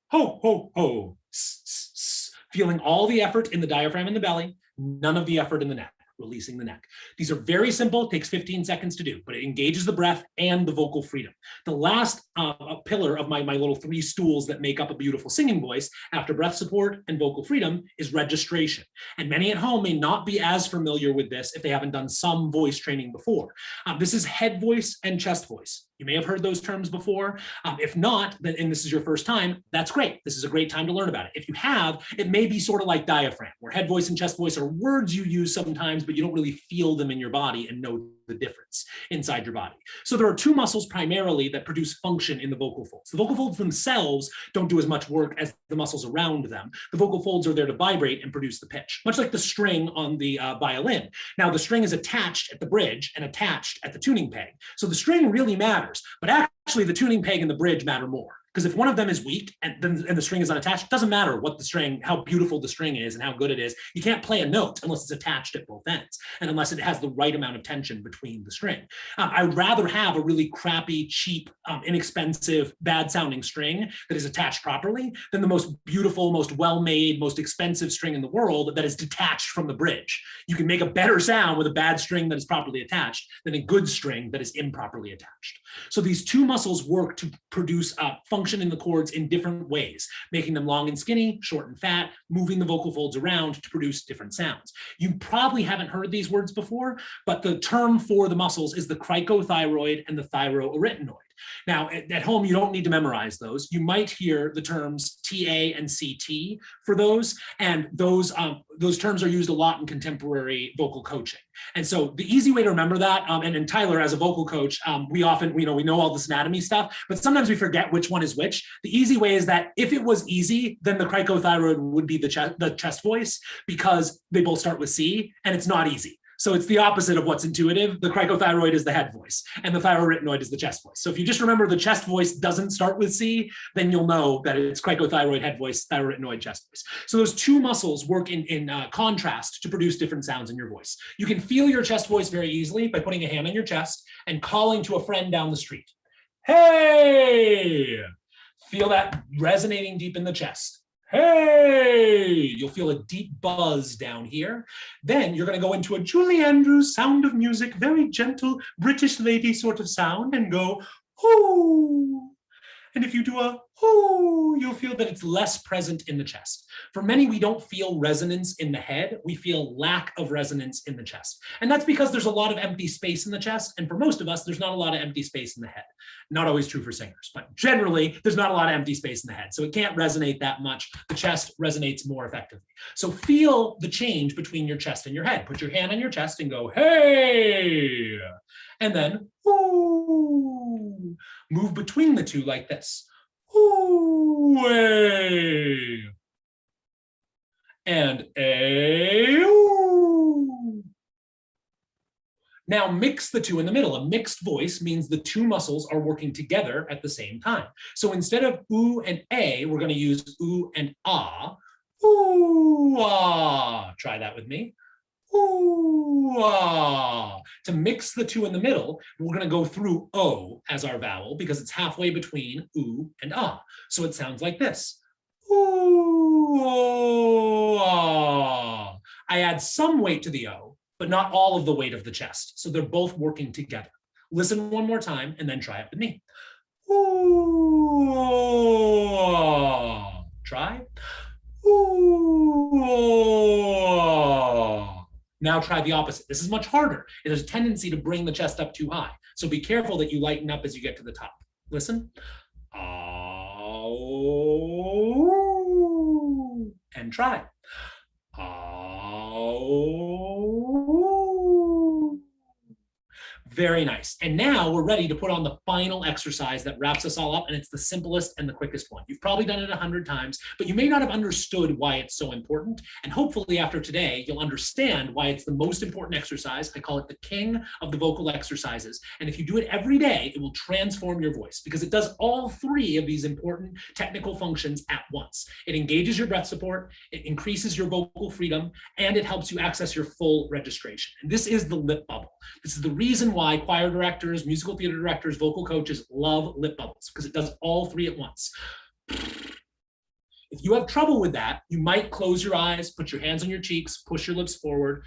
ho, ho, ho, feeling all the effort in the diaphragm and the belly, none of the effort in the neck, releasing the neck. These are very simple, takes 15 seconds to do, but it engages the breath and the vocal freedom. The last pillar of my little 3 stools that make up a beautiful singing voice after breath support and vocal freedom is registration. And many at home may not be as familiar with this if they haven't done some voice training before. This is head voice and chest voice. You may have heard those terms before. If not, and this is your first time, that's great. This is a great time to learn about it. If you have, it may be sort of like diaphragm, where head voice and chest voice are words you use sometimes, but you don't really feel them in your body and know the difference inside your body. So there are 2 muscles primarily that produce function in the vocal folds. The vocal folds themselves don't do as much work as the muscles around them. The vocal folds are there to vibrate and produce the pitch, much like the string on the violin. Now the string is attached at the bridge and attached at the tuning peg. So the string really matters, but actually the tuning peg and the bridge matter more. Because if one of them is weak and the string is unattached, it doesn't matter what the string, how beautiful the string is and how good it is. You can't play a note unless it's attached at both ends and unless it has the right amount of tension between the string. I would rather have a really crappy, cheap, inexpensive, bad sounding string that is attached properly than the most beautiful, most well-made, most expensive string in the world that is detached from the bridge. You can make a better sound with a bad string that is properly attached than a good string that is improperly attached. So these 2 muscles work to produce function in the chords in different ways, making them long and skinny, short and fat, moving the vocal folds around to produce different sounds. You probably haven't heard these words before, but the term for the muscles is the cricothyroid and the thyroarytenoid. Now, at home, you don't need to memorize those. You might hear the terms TA and CT for those, and those terms are used a lot in contemporary vocal coaching. And so the easy way to remember that, and Tyler, as a vocal coach, we know all this anatomy stuff, but sometimes we forget which one is which. The easy way is that if it was easy, then the cricothyroid would be the chest voice, because they both start with C, and it's not easy. So it's the opposite of what's intuitive. The cricothyroid is the head voice and the thyroarytenoid is the chest voice. So if you just remember the chest voice doesn't start with C, then you'll know that it's cricothyroid, head voice, thyroarytenoid, chest voice. So those 2 muscles work in contrast to produce different sounds in your voice. You can feel your chest voice very easily by putting a hand on your chest and calling to a friend down the street. Hey! Feel that resonating deep in the chest. Hey, you'll feel a deep buzz down here. Then you're going to go into a Julie Andrews Sound of Music, very gentle British lady sort of sound and go, hoo. And if you do a hoo, you'll feel that it's less present in the chest. For many, we don't feel resonance in the head. We feel lack of resonance in the chest. And that's because there's a lot of empty space in the chest. And for most of us, there's not a lot of empty space in the head. Not always true for singers, but generally, there's not a lot of empty space in the head. So it can't resonate that much. The chest resonates more effectively. So feel the change between your chest and your head. Put your hand on your chest and go, hey, and then, ooh. Move between the 2 like this. Ooh, hey. and a, ooh. Now mix the two in the middle. A mixed voice means the two muscles are working together at the same time. So instead of ooh and a, we're going to use ooh and ah. Ooh, ah. Try that with me. Ooh, ah. To mix the two in the middle, we're going to go through O as our vowel because it's halfway between ooh and ah. So it sounds like this. Ooh, ah. I add some weight to the O, but not all of the weight of the chest. So they're both working together. Listen one more time and then try it with me. Ooh, ah. Try. Ooh, ah. Now try the opposite. This is much harder. There's a tendency to bring the chest up too high. So be careful that you lighten up as you get to the top. Listen. Oh, and try. Oh. Very nice. And now we're ready to put on the final exercise that wraps us all up, and it's the simplest and the quickest one. You've probably done it 100 times, but you may not have understood why it's so important. And hopefully after today, you'll understand why it's the most important exercise. I call it the king of the vocal exercises. And if you do it every day, it will transform your voice because it does all three of these important technical functions at once. It engages your breath support, it increases your vocal freedom, and it helps you access your full registration. And this is the lip bubble. This is the reason why choir directors, musical theater directors, vocal coaches love lip bubbles because it does all three at once. If you have trouble with that, you might close your eyes, put your hands on your cheeks, push your lips forward.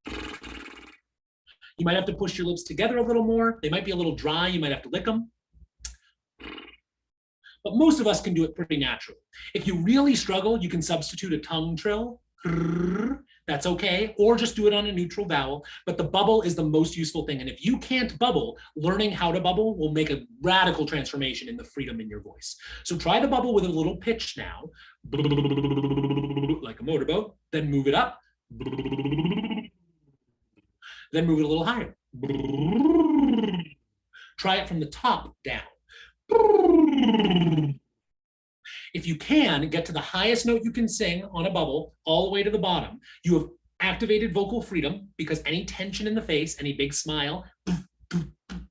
You might have to push your lips together a little more. They might be a little dry. You might have to lick them. But most of us can do it pretty naturally. If you really struggle, you can substitute a tongue trill. That's okay, or just do it on a neutral vowel, but the bubble is the most useful thing. And if you can't bubble, learning how to bubble will make a radical transformation in the freedom in your voice. So try the bubble with a little pitch now, like a motorboat, then move it up, then move it a little higher. Try it from the top down. If you can get to the highest note you can sing on a bubble all the way to the bottom, you have activated vocal freedom because any tension in the face, any big smile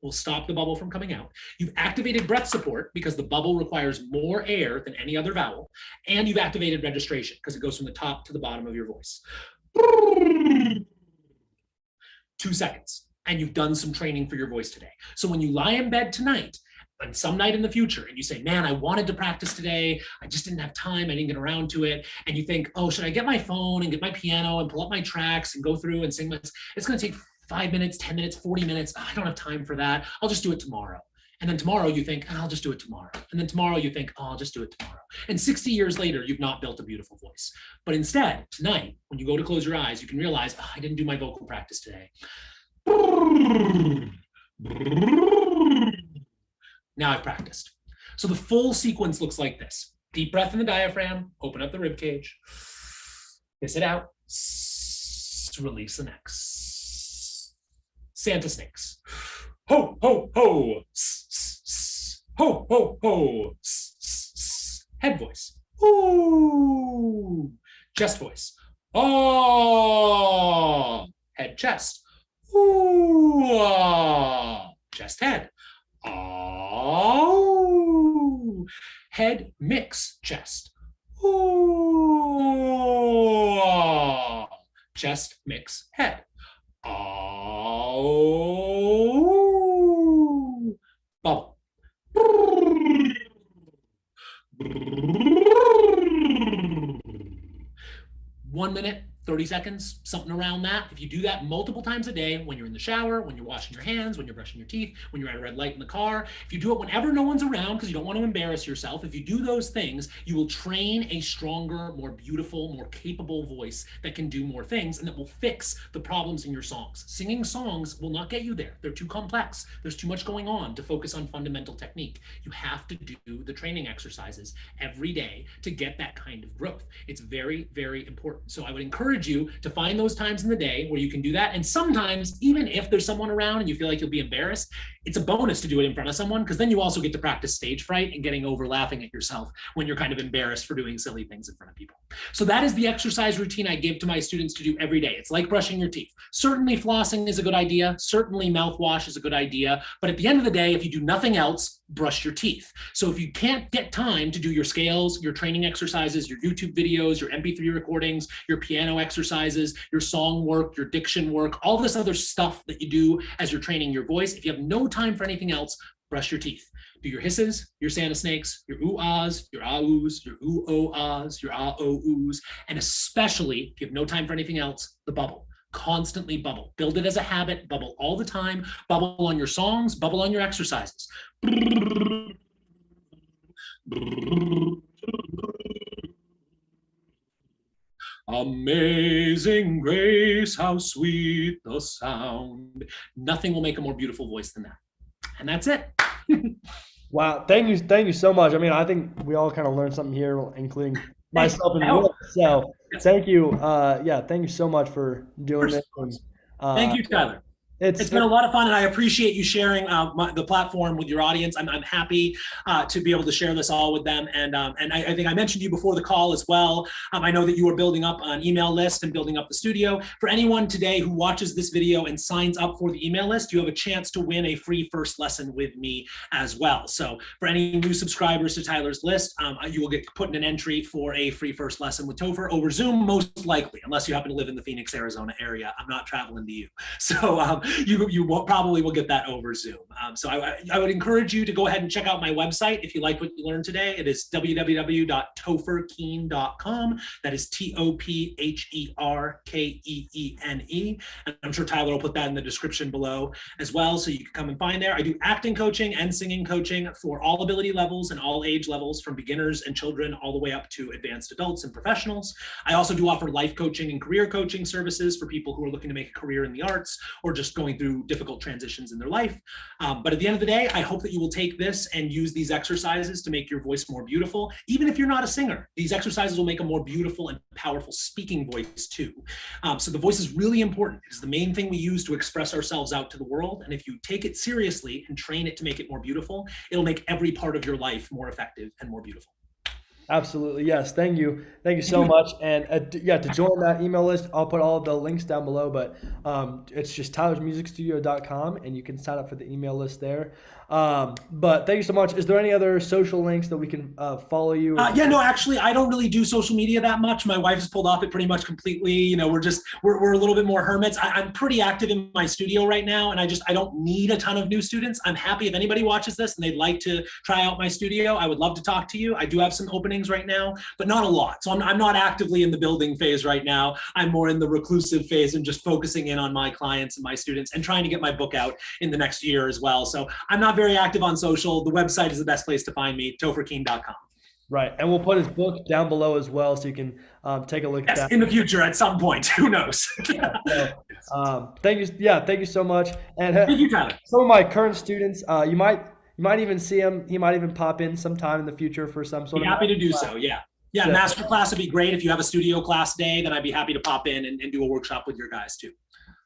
will stop the bubble from coming out. You've activated breath support because the bubble requires more air than any other vowel. And you've activated registration because it goes from the top to the bottom of your voice. 2 seconds. And you've done some training for your voice today. So when you lie in bed tonight, and some night in the future, and you say, man, I wanted to practice today, I just didn't have time, I didn't get around to it, and you think, oh, should I get my phone and get my piano and pull up my tracks and go through and sing this? It's gonna take 5 minutes, 10 minutes, 40 minutes, I don't have time for that, I'll just do it tomorrow. And then tomorrow you think, oh, I'll just do it tomorrow. And then tomorrow you think, oh, I'll just do it tomorrow. And 60 years later, you've not built a beautiful voice. But instead, tonight, when you go to close your eyes, you can realize, oh, I didn't do my vocal practice today. Now I've practiced. So the full sequence looks like this. Deep breath in the diaphragm, open up the rib cage, hiss it out, release the neck. Santa snakes. Ho, ho, ho, ho, ho, ho, head voice. Ooh, chest voice. Oh, head chest. Ooh, chest head. Oh, head mix chest. Ooh, chest mix head. Oh, bubble. 1 minute, 30 seconds, something around that. If you do that multiple times a day, when you're in the shower, when you're washing your hands, when you're brushing your teeth, when you're at a red light in the car, if you do it whenever no one's around because you don't want to embarrass yourself, if you do those things, you will train a stronger, more beautiful, more capable voice that can do more things and that will fix the problems in your songs. Singing songs will not get you there. They're too complex. There's too much going on to focus on fundamental technique. You have to do the training exercises every day to get that kind of growth. It's very, very important. So I would encourage encourage you to find those times in the day where you can do that. And sometimes, even if there's someone around and you feel like you'll be embarrassed, it's a bonus to do it in front of someone, because then you also get to practice stage fright and getting over laughing at yourself when you're kind of embarrassed for doing silly things in front of people. So that is the exercise routine I give to my students to do every day. It's like brushing your teeth. Certainly flossing is a good idea. Certainly mouthwash is a good idea. But at the end of the day, if you do nothing else, brush your teeth. So if you can't get time to do your scales, your training exercises, your YouTube videos, your MP3 recordings, your piano exercises, your song work, your diction work, all this other stuff that you do as you're training your voice, if you have no time for anything else, brush your teeth. Do your hisses, your Santa snakes, your ooh-ahs, your ah-oohs, your ooh-oh-ahs, your ah-oh-oohs, and especially, if you have no time for anything else, the bubble. Constantly bubble. Build it as a habit. Bubble all the time. Bubble on your songs. Bubble on your exercises. Amazing grace, how sweet the sound. Nothing will make a more beautiful voice than that. And that's it. Wow, thank you so much. I mean, I think we all kind of learned something here, including myself and Will. So thank you. Thank you so much for doing this. And, thank you, Tyler. It's been a lot of fun, and I appreciate you sharing the platform with your audience. I'm happy to be able to share this all with them. And I think I mentioned you before the call as well. I know that you are building up an email list and building up the studio. For anyone today who watches this video and signs up for the email list, you have a chance to win a free first lesson with me as well. So for any new subscribers to Tyler's list, you will get put in an entry for a free first lesson with Topher over Zoom, most likely, unless you happen to live in the Phoenix, Arizona area. I'm not traveling to you. So you probably will get that over Zoom. So I would encourage you to go ahead and check out my website if you like what you learned today. It is www.topherkeene.com. That is Topherkeene. And I'm sure Tyler will put that in the description below as well, so you can come and find there. I do acting coaching and singing coaching for all ability levels and all age levels, from beginners and children all the way up to advanced adults and professionals. I also do offer life coaching and career coaching services for people who are looking to make a career in the arts or just going through difficult transitions in their life. But at the end of the day, I hope that you will take this and use these exercises to make your voice more beautiful. Even if you're not a singer, these exercises will make a more beautiful and powerful speaking voice too. So the voice is really important. It is the main thing we use to express ourselves out to the world. And if you take it seriously and train it to make it more beautiful, it'll make every part of your life more effective and more beautiful. Absolutely. Yes. Thank you. Thank you so much. And to join that email list, I'll put all the links down below, but it's just tylersmusicstudio.com, and you can sign up for the email list there. But thank you so much. Is there any other social links that we can follow you? No, actually, I don't really do social media that much. My wife has pulled off it pretty much completely. You know, we're a little bit more hermits. I'm pretty active in my studio right now, and I don't need a ton of new students. I'm happy if anybody watches this and they'd like to try out my studio. I would love to talk to you. I do have some openings right now, but not a lot. So I'm not actively in the building phase right now. I'm more in the reclusive phase and just focusing in on my clients and my students and trying to get my book out in the next year as well. So I'm not very active on social. The website is the best place to find me, topherkeene.com. Right. And we'll put his book down below as well, so you can take a look at that. In the future at some point. Who knows? Thank you. Yeah, thank you so much. And thank you, Tyler. Some of my current students, you might even see him. He might even pop in sometime in the future for some sort of. Be happy to do so. Yeah. Yeah. So, Masterclass would be great. If you have a studio class day, then I'd be happy to pop in and do a workshop with your guys too.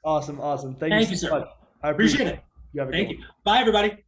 Awesome. Thank you so sir. much. I appreciate it. You have a Thank you. Bye, everybody.